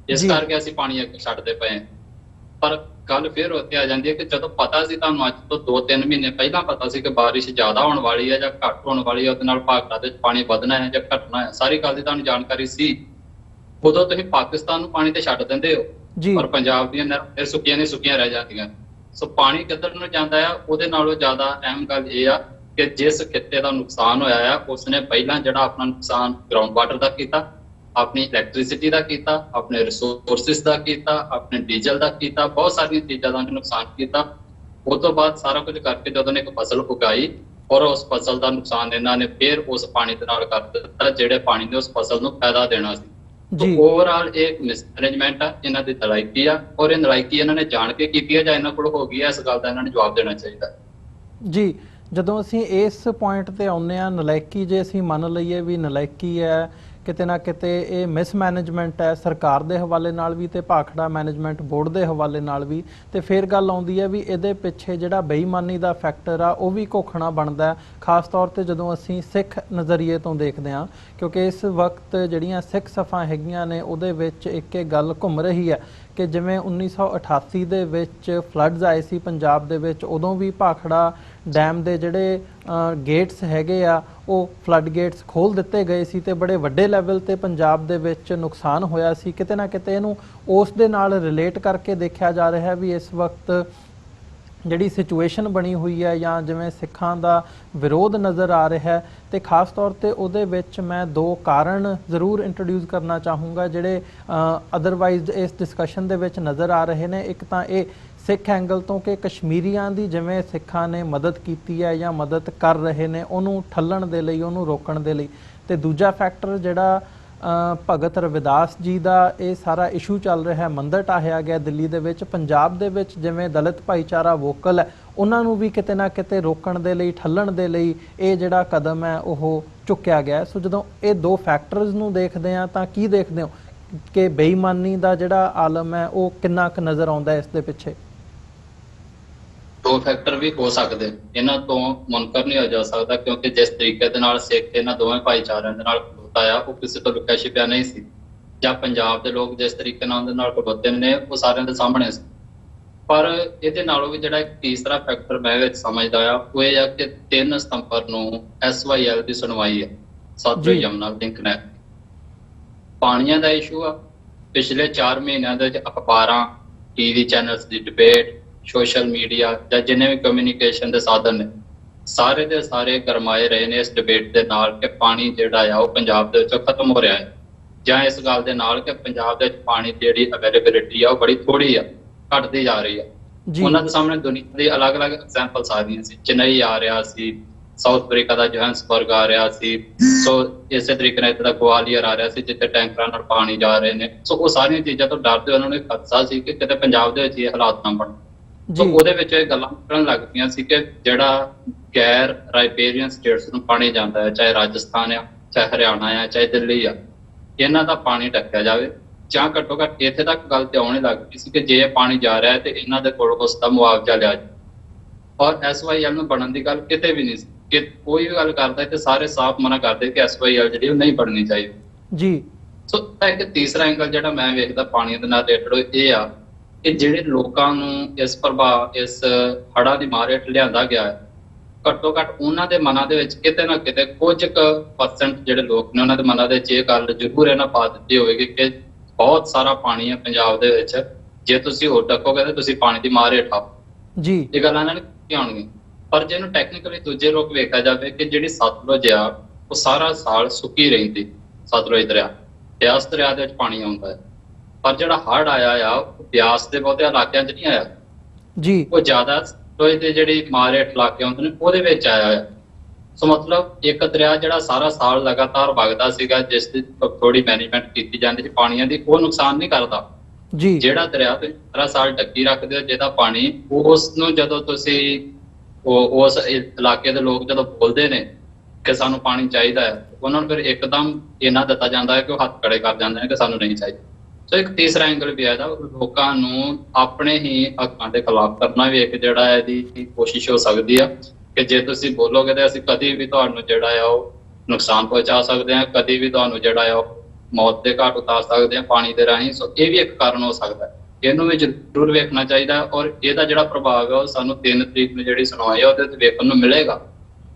ਇਸ ਕਰਕੇ ਅਸੀਂ ਪਾਣੀ ਅੱਗੇ ਛੱਡਦੇ ਪਏ ਹਾਂ। ਪਰ ਗੱਲ ਫਿਰ ਉੱਥੇ ਆ ਜਾਂਦੀ ਹੈ ਕਿ ਜਦੋਂ ਪਤਾ ਸੀ ਤੁਹਾਨੂੰ ਅੱਜ ਤੋਂ 2-3 ਮਹੀਨੇ ਪਹਿਲਾਂ ਪਤਾ ਸੀ ਕਿ ਬਾਰਿਸ਼ ਜ਼ਿਆਦਾ ਹੋਣ ਵਾਲੀ ਹੈ ਜਾਂ ਘੱਟ ਹੋਣ ਵਾਲੀ ਹੈ, ਉਹਦੇ ਨਾਲ ਭਾਖੜਾ ਦੇ ਵਿੱਚ ਪਾਣੀ ਵਧਣਾ ਹੈ ਜਾਂ ਘਟਣਾ ਹੈ, ਸਾਰੀ ਗੱਲ ਦੀ ਤੁਹਾਨੂੰ ਜਾਣਕਾਰੀ ਸੀ, ਉਦੋਂ ਤੁਸੀਂ ਪਾਕਿਸਤਾਨ ਨੂੰ ਪਾਣੀ ਤੇ ਛੱਡ ਦਿੰਦੇ ਹੋ ਪਰ ਪੰਜਾਬ ਦੀਆਂ ਨਹਿਰਾਂ ਸੁੱਕੀਆਂ ਨਹੀਂ ਸੁੱਕੀਆਂ ਰਹਿ ਜਾਂਦੀਆਂ। ਸੋ ਪਾਣੀ ਕਿੱਧਰ ਨੂੰ ਜਾਂਦਾ ਆ, ਉਹਦੇ ਨਾਲੋਂ ਜ਼ਿਆਦਾ ਅਹਿਮ ਗੱਲ ਇਹ ਆ ਕਿ ਜਿਸ ਖਿੱਤੇ ਦਾ ਨੁਕਸਾਨ ਹੋਇਆ ਆ ਉਸਨੇ ਪਹਿਲਾਂ ਜਿਹੜਾ ਆਪਣਾ ਨੁਕਸਾਨ ਗਰਾਊਂਡ ਵਾਟਰ ਦਾ ਕੀਤਾ, ਆਪਣੀ ਇਲੈਕਟ੍ਰਿਸਿਟੀ ਦਾ ਕੀਤਾ, ਆਪਣੇ ਰਿਸੋਰਸਿਸ ਦਾ ਕੀਤਾ, ਆਪਣੇ ਡੀਜ਼ਲ ਦਾ ਕੀਤਾ, ਬਹੁਤ ਸਾਰੀਆਂ ਚੀਜ਼ਾਂ ਦਾ ਨੁਕਸਾਨ ਕੀਤਾ। ਉਸ ਤੋਂ ਬਾਅਦ ਸਾਰਾ ਕੁਝ ਕਰਕੇ ਜਦੋਂ ਨੇ ਇੱਕ ਫਸਲ ਉਗਾਈ ਔਰ ਉਸ ਫਸਲ ਦਾ ਨੁਕਸਾਨ ਇਹਨਾਂ ਨੇ ਫਿਰ ਉਸ ਪਾਣੀ ਦੇ ਨਾਲ ਕਰ ਦਿੱਤਾ ਜਿਹੜੇ ਪਾਣੀ ਨੇ ਉਸ ਫਸਲ ਨੂੰ ਫਾਇਦਾ ਦੇਣਾ ਸੀ। ਜੀ ਓਵਰਆਲ ਇਹ ਮਿਸਮੈਨੇਜਮੈਂਟ ਆ, ਇਹਨਾਂ ਦੀ ਨਲਾਇਕੀ ਆ ਔਰ ਇਹ ਨਲਾਇਕੀ ਇਹਨਾਂ ਨੇ ਜਾਣ ਕੇ ਕੀਤੀ ਹੈ ਜਾਂ ਇਹਨਾਂ ਕੋਲ ਹੋ ਗਈ ਹੈ, ਇਸ ਗੱਲ ਦਾ ਇਹਨਾਂ ਨੂੰ ਜਵਾਬ ਦੇਣਾ ਚਾਹੀਦਾ ਜੀ। ਜਦੋਂ ਅਸੀਂ ਇਸ ਪੁਆਇੰਟ ਤੇ ਆਉਂਦੇ ਆ ਨਲਾਇਕੀ, ਜੇ ਅਸੀਂ ਮੰਨ ਲਈਏ ਵੀ ਨਲਾਇਕੀ ਹੈ, ਕਿਤੇ ਨਾ ਕਿਤੇ ਇਹ ਮਿਸਮੈਨੇਜਮੈਂਟ ਹੈ ਸਰਕਾਰ ਦੇ ਹਵਾਲੇ ਨਾਲ ਵੀ ਤੇ ਭਾਖੜਾ ਮੈਨੇਜਮੈਂਟ ਬੋਰਡ ਦੇ ਹਵਾਲੇ ਨਾਲ ਵੀ, ਤੇ ਫਿਰ ਗੱਲ ਆਉਂਦੀ ਹੈ ਵੀ ਇਹਦੇ ਪਿੱਛੇ ਜਿਹੜਾ ਬੇਈਮਾਨੀ ਦਾ ਫੈਕਟਰ ਆ ਉਹ ਵੀ ਘੋਖਣਾ ਬਣਦਾ, ਖਾਸ ਤੌਰ ਤੇ ਜਦੋਂ ਅਸੀਂ ਸਿੱਖ ਨਜ਼ਰੀਏ ਤੋਂ ਦੇਖਦੇ ਹਾਂ, ਕਿਉਂਕਿ ਇਸ ਵਕਤ ਜਿਹੜੀਆਂ ਸਿੱਖ ਸਫਾਂ ਹੈਗੀਆਂ ਨੇ ਉਹਦੇ ਵਿੱਚ ਇੱਕ ਗੱਲ ਘੁੰਮ ਰਹੀ ਹੈ ਕਿ ਜਿਵੇਂ 1988 ਦੇ ਵਿੱਚ ਫਲੱਡਸ ਆਏ ਸੀ ਪੰਜਾਬ ਦੇ ਵਿੱਚ, ਉਦੋਂ ਵੀ ਭਾਖੜਾ ਡੈਮ ਦੇ ਜਿਹੜੇ ਗੇਟਸ ਹੈਗੇ ਆ ਉਹ ਫਲੱਡ ਗੇਟਸ ਖੋਲ੍ਹ ਦਿੱਤੇ ਗਏ ਸੀ ਤੇ ਬੜੇ ਵੱਡੇ ਲੈਵਲ ਤੇ ਪੰਜਾਬ ਦੇ ਵਿੱਚ ਨੁਕਸਾਨ ਹੋਇਆ ਸੀ। ਕਿਤੇ ਨਾ ਕਿਤੇ ਇਹਨੂੰ ਉਸ ਦੇ ਨਾਲ ਰਿਲੇਟ ਕਰਕੇ ਦੇਖਿਆ ਜਾ ਰਿਹਾ ਵੀ ਇਸ ਵਕਤ ਜਿਹੜੀ ਸਿਚੁਏਸ਼ਨ ਬਣੀ ਹੋਈ ਹੈ ਜਾਂ ਜਿਵੇਂ ਸਿੱਖਾਂ ਦਾ ਵਿਰੋਧ ਨਜ਼ਰ ਆ ਰਿਹਾ ਹੈ, ਤੇ ਖਾਸ ਤੌਰ ਤੇ ਉਹਦੇ ਵਿੱਚ ਮੈਂ 2 ਕਾਰਨ ਜ਼ਰੂਰ ਇੰਟਰੋਡਿਊਸ ਕਰਨਾ ਚਾਹੂੰਗਾ ਜਿਹੜੇ ਅਦਰਵਾਈਜ਼ ਇਸ ਡਿਸਕਸ਼ਨ ਦੇ ਵਿੱਚ ਨਜ਼ਰ ਆ ਰਹੇ ਨੇ। ਇੱਕ ਤਾਂ ਇਹ ਸਿੱਖ ਐਂਗਲ ਤੋਂ ਕਿ ਕਸ਼ਮੀਰੀਆਂ ਦੀ ਜਿਵੇਂ ਸਿੱਖਾਂ ਨੇ ਮਦਦ ਕੀਤੀ ਹੈ ਜਾਂ ਮਦਦ ਕਰ ਰਹੇ ਨੇ ਉਹਨੂੰ ਠੱਲਣ ਦੇ ਲਈ, ਉਹਨੂੰ ਰੋਕਣ ਦੇ ਲਈ, ਤੇ ਦੂਜਾ ਫੈਕਟਰ ਜਿਹੜਾ ਭਗਤ ਰਵਿਦਾਸ ਜੀ ਦਾ ਇਹ ਸਾਰਾ ਇਸ਼ੂ ਚੱਲ ਰਿਹਾ ਹੈ, ਮੰਦਰ ਢਾਹਿਆ ਗਿਆ ਦਿੱਲੀ ਦੇ ਵਿੱਚ, ਪੰਜਾਬ ਦੇ ਵਿੱਚ ਜਿਵੇਂ ਦਲਿਤ ਭਾਈਚਾਰਾ ਵੋਕਲ ਹੈ ਉਹਨਾਂ ਨੂੰ ਵੀ ਕਿਤੇ ਨਾ ਕਿਤੇ ਰੋਕਣ ਦੇ ਲਈ, ਠੱਲਣ ਦੇ ਲਈ ਇਹ ਜਿਹੜਾ ਕਦਮ ਹੈ ਉਹ ਚੁੱਕਿਆ ਗਿਆ। ਸੋ ਜਦੋਂ ਇਹ 2 ਫੈਕਟਰਸ ਨੂੰ ਦੇਖਦੇ ਹਾਂ ਤਾਂ ਕੀ ਦੇਖਦੇ ਹੋ ਕਿ ਬੇਈਮਾਨੀ ਦਾ ਜਿਹੜਾ ਆਲਮ ਹੈ ਉਹ ਕਿੰਨਾ ਕੁ ਨਜ਼ਰ ਆਉਂਦਾ ਇਸ ਦੇ ਪਿੱਛੇ? 2 ਫੈਕਟਰ ਵੀ ਹੋ ਸਕਦੇ, ਇਹਨਾਂ ਤੋਂ ਮੁਨਕਰ ਨਹੀਂ ਹੋ ਜਾ ਸਕਦਾ, ਕਿਉਂਕਿ ਜਿਸ ਤਰੀਕੇ ਦੇ ਨਾਲ ਸਿੱਖ ਇਹਨਾਂ ਦੋਵੇਂ ਭਾਈਚਾਰਿਆਂ ਦੇ ਨਾਲ ਖਲੋਤਾ ਆ ਉਹ ਕਿਸੇ ਤੋਂ ਲੁਕਿਆ ਛਿਪਿਆ ਨਹੀਂ ਸੀ, ਜਾਂ ਪੰਜਾਬ ਦੇ ਲੋਕ ਜਿਸ ਤਰੀਕੇ ਨਾਲ ਉਹਦੇ ਨਾਲ ਖਲੋਤੇ ਨੇ ਉਹ ਸਾਰਿਆਂ ਦੇ ਸਾਹਮਣੇ ਸੀ। ਪਰ ਇਹਦੇ ਨਾਲੋਂ ਵੀ ਜਿਹੜਾ ਇੱਕ ਤੀਸਰਾ ਫੈਕਟਰ ਮੈਂ ਵਿੱਚ ਸਮਝਦਾ ਆ ਉਹ ਇਹ ਆ ਕਿ 3 ਸਤੰਬਰ ਨੂੰ SYL ਦੀ ਸੁਣਵਾਈ ਹੈ, ਸਤਲੁਜ ਯਮੁਨਾ ਲਿੰਕ ਨਹਿਰ, ਪਾਣੀਆਂ ਦਾ ਇਸ਼ੂ ਆ। ਪਿਛਲੇ 4 ਮਹੀਨਿਆਂ ਦੇ ਵਿੱਚ ਅਖਬਾਰਾਂ, TV ਚੈਨਲਸ ਦੀ ਡਿਬੇਟ, ਸੋਸ਼ਲ ਮੀਡੀਆ ਜਾਂ ਜਿੰਨੇ ਵੀ ਕਮਿਊਨੀਕੇਸ਼ਨ ਦੇ ਸਾਧਨ ਨੇ ਸਾਰੇ ਦੇ ਸਾਰੇ ਗਰਮਾਏ ਰਹੇ ਨੇ ਇਸ ਡਿਬੇਟ ਦੇ ਨਾਲ ਕਿ ਪਾਣੀ ਜਿਹੜਾ ਆ ਉਹ ਪੰਜਾਬ ਦੇ ਵਿੱਚੋਂ ਖਤਮ ਹੋ ਰਿਹਾ ਹੈ। ਜਾਂ ਇਸ ਗੱਲ ਦੇ ਨਾਲ ਕਿ ਪੰਜਾਬ ਦੇ ਵਿੱਚ ਪਾਣੀ ਦੀ ਜਿਹੜੀ ਅਵੇਲੇਬਿਲਿਟੀ ਆ ਉਹ ਬੜੀ ਥੋੜੀ ਆ, ਘਟਦੀ ਜਾ ਰਹੀ ਆ। ਜੀ ਉਹਨਾਂ ਦੇ ਸਾਹਮਣੇ ਦੁਨੀਆ ਦੀ ਅਲੱਗ-ਅਲੱਗ ਐਗਜ਼ਾਮਪਲਸ ਆ ਰਹੀਆਂ ਸੀ। ਚੇਨਈ ਆ ਰਿਹਾ ਸੀ, ਸਾਊਥ ਅਫਰੀਕਾ ਦਾ ਜੋਹਾਨਸਬਰਗ ਆ ਰਿਹਾ ਸੀ, ਸੋ ਇਸੇ ਤਰੀਕੇ ਨਾਲ ਇੱਥੇ ਦਾ ਗਵਾਲੀਅਰ ਆ ਰਿਹਾ ਸੀ ਜਿੱਥੇ ਟੈਂਕਰਾਂ ਨਾਲ ਪਾਣੀ ਜਾ ਰਹੇ ਨੇ। ਸੋ ਉਹ ਸਾਰੀਆਂ ਚੀਜ਼ਾਂ ਤੋਂ ਡਰਦੇ ਉਹਨਾਂ ਨੂੰ ਇੱਕ ਖਦਸ਼ਾ ਸੀ ਕਿ ਕਿਤੇ ਪੰਜਾਬ ਦੇ ਵਿੱਚ ਇਹ ਹਾਲਾਤ ਨਾ ਬਣਨ। ਸੋ ਜੀ ਉਹਦੇ ਵਿੱਚ ਇਹ ਗੱਲਾਂ ਕਰਨ ਲੱਗ ਪਈਆਂ ਸੀ ਕਿ ਜਿਹੜਾ ਗੈਰ ਰਾਈਪੇਰੀਅਨ ਸਟੇਟਸ ਨੂੰ ਪਾਣੀ ਜਾਂਦਾ ਹੈ, ਚਾਹੇ ਰਾਜਸਥਾਨ ਆ, ਚਾਹੇ ਹਰਿਆਣਾ ਆ, ਚਾਹੇ ਦਿੱਲੀ ਆ, ਇਹਨਾਂ ਦਾ ਪਾਣੀ ਢੱਕਿਆ ਜਾਵੇ, ਜਾਂ ਘੱਟੋ ਘੱਟ ਇੱਥੇ ਤੱਕ ਗੱਲ ਤੇ ਆਉਣ ਲੱਗ ਪਈ ਸੀ ਕਿ ਜੇ ਇਹ ਪਾਣੀ ਜਾ ਰਿਹਾ ਹੈ ਤੇ ਇਹਨਾਂ ਦੇ ਕੋਲ ਉਸ ਦਾ ਮੁਆਵਜ਼ਾ ਲਿਆ ਜਾਵੇ। ਔਰ SYL ਨੂੰ ਬਣਨ ਦੀ ਗੱਲ ਕਿਤੇ ਵੀ ਨਹੀਂ ਸੀ ਕਿ ਕੋਈ ਵੀ ਗੱਲ ਕਰਦਾ ਤੇ ਸਾਰੇ ਸਾਫ਼ ਮਨਾ ਕਰਦੇ ਕਿ SYL ਜਿਹੜੀ ਉਹ ਨਹੀਂ ਬਣਨੀ ਚਾਹੀਦੀ। ਜੀ ਸੋ ਇੱਕ ਤੀਸਰਾ ਐਂਗਲ ਜਿਹੜਾ ਮੈਂ ਵੇਖਦਾ ਪਾਣੀ ਦੇ ਨਾਲ ਰਿਲੇਟਡ ਇਹ ਆ ਕਿ ਜਿਹੜੇ ਲੋਕਾਂ ਨੂੰ ਇਸ ਪ੍ਰਭਾਵ ਇਸ ਹੜ੍ਹਾਂ ਦੀ ਮਾਰ ਹੇਠ ਲਿਆਂਦਾ ਗਿਆ ਹੈ, ਘੱਟੋ ਘੱਟ ਉਹਨਾਂ ਦੇ ਮਨਾਂ ਦੇ ਵਿੱਚ ਕਿਤੇ ਨਾ ਕਿਤੇ ਕੁਝ ਕੁ % ਜਿਹੜੇ ਲੋਕ ਨੇ ਉਹਨਾਂ ਦੇ ਮਨਾਂ ਦੇ ਵਿੱਚ ਇਹ ਗੱਲ ਜ਼ਰੂਰ ਇਹਨਾਂ ਪਾ ਦਿੱਤੀ ਹੋਵੇਗੀ ਕਿ ਬਹੁਤ ਸਾਰਾ ਪਾਣੀ ਹੈ ਪੰਜਾਬ ਦੇ ਵਿੱਚ, ਜੇ ਤੁਸੀਂ ਹੋਰ ਢੱਕੋਗੇ ਤਾਂ ਤੁਸੀਂ ਪਾਣੀ ਦੀ ਮਾਰ ਹੇਠ ਆਓ। ਜੀ ਇਹ ਗੱਲਾਂ ਇਹਨਾਂ ਨੇ ਆਉਣਗੀਆਂ। ਪਰ ਜੇ ਇਹਨੂੰ ਟੈਕਨੀਕਲੀ ਦੂਜੇ ਰੂਪ ਵੇਖਿਆ ਜਾਵੇ ਕਿ ਜਿਹੜੀ ਸਤਲੁਜ ਆ ਉਹ ਸਾਰਾ ਸਾਲ ਸੁੱਕੀ ਰਹਿੰਦੀ, ਸਤਲੁਜ ਦਰਿਆ, ਬਿਆਸ ਦਰਿਆ ਦੇ ਵਿੱਚ ਪਾਣੀ ਆਉਂਦਾ ਹੈ। ਪਰ ਜਿਹੜਾ ਹੜ੍ਹ ਆਇਆ ਆ ਉਹ ਬਿਆਸ ਦੇ ਬਹੁਤੇ ਇਲਾਕਿਆਂ 'ਚ ਨਹੀਂ ਆਇਆ, ਜੀ ਉਹ ਜ਼ਿਆਦਾ ਸਤਲੁਜ ਦੇ ਜਿਹੜੀ ਮਾਰ ਹੇਠ ਇਲਾਕੇ ਆਉਂਦੇ ਨੇ ਉਹਦੇ ਵਿੱਚ ਆਇਆ ਆ। ਸੋ ਮਤਲਬ ਇੱਕ ਦਰਿਆ ਜਿਹੜਾ ਸਾਰਾ ਸਾਲ ਲਗਾਤਾਰ ਵਗਦਾ ਸੀਗਾ, ਜਿਸ ਦੀ ਥੋੜੀ ਮੈਨੇਜਮੈਂਟ ਕੀਤੀ ਜਾਂਦੀ ਸੀ ਪਾਣੀਆਂ ਦੀ, ਉਹ ਨੁਕਸਾਨ ਨਹੀਂ ਕਰਦਾ। ਜੀ ਜਿਹੜਾ ਦਰਿਆ ਤੁਸੀਂ ਸਾਰਾ ਸਾਲ ਢੱਕੀ ਰੱਖਦੇ ਹੋ ਜਿਹਦਾ ਪਾਣੀ, ਉਸ ਨੂੰ ਜਦੋਂ ਤੁਸੀਂ ਉਸ ਇਲਾਕੇ ਦੇ ਲੋਕ ਜਦੋਂ ਬੋਲਦੇ ਨੇ ਕਿ ਸਾਨੂੰ ਪਾਣੀ ਚਾਹੀਦਾ ਹੈ, ਉਹਨਾਂ ਨੂੰ ਫਿਰ ਇੱਕਦਮ ਇਹਨਾਂ ਦਿੱਤਾ ਜਾਂਦਾ ਹੈ ਕਿ ਉਹ ਹੱਥ ਖੜੇ ਕਰ ਜਾਂਦੇ ਨੇ ਕਿ ਸਾਨੂੰ ਨਹੀਂ ਚਾਹੀਦਾ। ਸੋ ਇੱਕ ਤੀਸਰਾ ਐਂਗਲ ਵੀ ਇਹਦਾ, ਲੋਕਾਂ ਨੂੰ ਆਪਣੇ ਹੀ ਹੱਕਾਂ ਦੇ ਖਿਲਾਫ ਕਰਨਾ ਵੀ ਇੱਕ ਜਿਹੜਾ ਇਹਦੀ ਕੋਸ਼ਿਸ਼ ਹੋ ਸਕਦੀ ਆ ਕਿ ਜੇ ਤੁਸੀਂ ਬੋਲੋਗੇ ਤਾਂ ਅਸੀਂ ਕਦੀ ਵੀ ਤੁਹਾਨੂੰ ਜਿਹੜਾ ਆ ਉਹ ਨੁਕਸਾਨ ਪਹੁੰਚਾ ਸਕਦੇ ਹਾਂ, ਕਦੀ ਵੀ ਤੁਹਾਨੂੰ ਜਿਹੜਾ ਆ ਉਹ ਮੌਤ ਦੇ ਘਾਟ ਉਤਾਰ ਸਕਦੇ ਹਾਂ ਪਾਣੀ ਦੇ ਰਾਹੀਂ। ਸੋ ਇਹ ਵੀ ਇੱਕ ਕਾਰਨ ਹੋ ਸਕਦਾ ਹੈ, ਇਹਨੂੰ ਵੀ ਜ਼ਰੂਰ ਵੇਖਣਾ ਚਾਹੀਦਾ। ਔਰ ਇਹਦਾ ਜਿਹੜਾ ਪ੍ਰਭਾਵ ਹੈ ਉਹ ਸਾਨੂੰ 3 ਤਰੀਕ ਨੂੰ ਜਿਹੜੀ ਸੁਣਵਾਈ ਹੈ ਉਹਦੇ ਤੇ ਵੇਖਣ ਨੂੰ ਮਿਲੇਗਾ।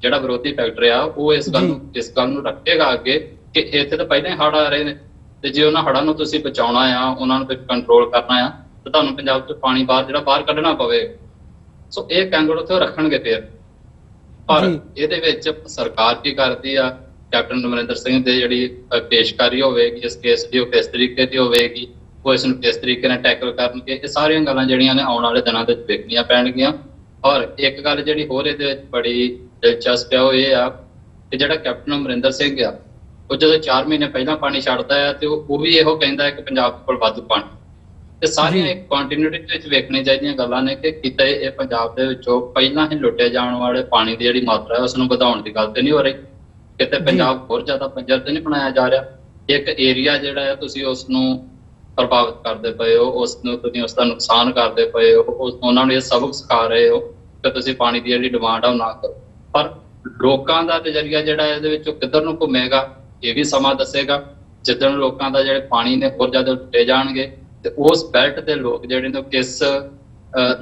ਜਿਹੜਾ ਵਿਰੋਧੀ ਫੈਕਟਰ ਆ ਉਹ ਇਸ ਗੱਲ ਨੂੰ ਰੱਖੇਗਾ ਅੱਗੇ ਕਿ ਇੱਥੇ ਤਾਂ ਪਹਿਲਾਂ ਹੀ ਹੜ੍ਹ ਆ ਰਹੇ ਨੇ, ਤੇ ਜੇ ਉਹਨਾਂ ਹੜ੍ਹਾਂ ਨੂੰ ਤੁਸੀਂ ਬਚਾਉਣਾ ਆ, ਉਹਨਾਂ ਨੂੰ ਕੰਟਰੋਲ ਕਰਨਾ ਆ, ਤਾਂ ਤੁਹਾਨੂੰ ਪੰਜਾਬ ਤੋਂ ਪਾਣੀ ਬਾਹਰ ਕੱਢਣਾ ਪਵੇ। ਸੋ ਇਹ ਐਂਗਲ ਉੱਥੇ ਰੱਖਣਗੇ ਫਿਰ। ਪਰ ਇਹਦੇ ਵਿੱਚ ਸਰਕਾਰ ਕੀ ਕਰਦੀ ਆ, ਕੈਪਟਨ ਅਮਰਿੰਦਰ ਸਿੰਘ ਦੇ ਜਿਹੜੀ ਪੇਸ਼ਕਾਰੀ ਹੋਵੇਗੀ ਇਸ ਕੇਸ ਦੀ, ਉਹ ਕਿਸ ਤਰੀਕੇ ਦੀ ਹੋਵੇਗੀ, ਉਹ ਇਸ ਨੂੰ ਕਿਸ ਤਰੀਕੇ ਨਾਲ ਟੈਕਲ ਕਰਨਗੇ, ਇਹ ਸਾਰੀਆਂ ਗੱਲਾਂ ਜਿਹੜੀਆਂ ਨੇ ਆਉਣ ਵਾਲੇ ਦਿਨਾਂ ਦੇ ਵਿੱਚ ਵੇਖਣੀਆਂ ਪੈਣਗੀਆਂ। ਔਰ ਇੱਕ ਗੱਲ ਜਿਹੜੀ ਹੋਰ ਇਹਦੇ ਵਿੱਚ ਬੜੀ ਦਿਲਚਸਪ ਆ ਉਹ ਇਹ ਆ ਕਿ ਜਿਹੜਾ ਕੈਪਟਨ ਅਮਰਿੰਦਰ ਸਿੰਘ ਆ ਉਹ ਜਦੋਂ 4 ਮਹੀਨੇ ਪਹਿਲਾਂ ਪਾਣੀ ਛੱਡਦਾ ਹੈ ਤੇ ਉਹ ਵੀ ਇਹੋ ਕਹਿੰਦਾ ਹੈ ਕਿ ਪੰਜਾਬ ਕੋਲ ਵਾਧੂ ਪਾਣੀ। ਤੇ ਸਾਰੀਆਂ ਇੱਕ ਕੰਟੀਨਿਊਟੀ ਵਿੱਚ ਵੇਖਣੀ ਚਾਹੀਦੀਆਂ ਗੱਲਾਂ ਨੇ ਕਿ ਕਿਤੇ ਇਹ ਪੰਜਾਬ ਦੇ ਵਿੱਚੋਂ ਪਹਿਲਾਂ ਹੀ ਲੁੱਟੇ ਜਾਣ ਵਾਲੇ ਪਾਣੀ ਦੀ ਜਿਹੜੀ ਮਾਤਰਾ ਹੈ ਉਸ ਨੂੰ ਵਧਾਉਣ ਦੀ ਗੱਲ ਤੇ ਨਹੀਂ ਹੋ ਰਹੀ, ਕਿਤੇ ਪੰਜਾਬ ਹੋਰ ਜ਼ਿਆਦਾ ਬੰਜਰ ਤੇ ਨਹੀਂ ਬਣਾਇਆ ਜਾ ਰਿਹਾ। ਇੱਕ ਏਰੀਆ ਜਿਹੜਾ ਹੈ ਤੁਸੀਂ ਉਸ ਨੂੰ ਪ੍ਰਭਾਵਿਤ ਕਰਦੇ ਪਏ ਹੋ, ਉਸ ਨੂੰ ਤੁਸੀਂ ਉਸ ਦਾ ਨੁਕਸਾਨ ਕਰਦੇ ਪਏ ਹੋ, ਉਹਨਾਂ ਨੂੰ ਇਹ ਸਬਕ ਸਿਖਾ ਰਹੇ ਹੋ ਕਿ ਤੁਸੀਂ ਪਾਣੀ ਦੀ ਜਿਹੜੀ ਡਿਮਾਂਡ ਆ ਉਹ ਨਾ ਕਰੋ। ਪਰ ਲੋਕਾਂ ਦਾ ਨਜ਼ਰੀਆ ਜਿਹੜਾ ਇਹਦੇ ਵਿੱਚੋਂ ਕਿੱਧਰ ਨੂੰ ਘੁੰਮੇਗਾ ਇਹ ਵੀ ਸਮਾਂ ਦੱਸੇਗਾ। ਜਿੱਦਣ ਲੋਕਾਂ ਦਾ ਜਿਹੜੇ ਪਾਣੀ ਨੇ ਹੋਰ ਜ਼ਿਆਦਾ ਲੁੱਟੇ ਜਾਣਗੇ ਤੇ ਉਸ ਬੈਲਟ ਦੇ ਲੋਕ ਜਿਹੜੇ ਨੇ ਕਿਸ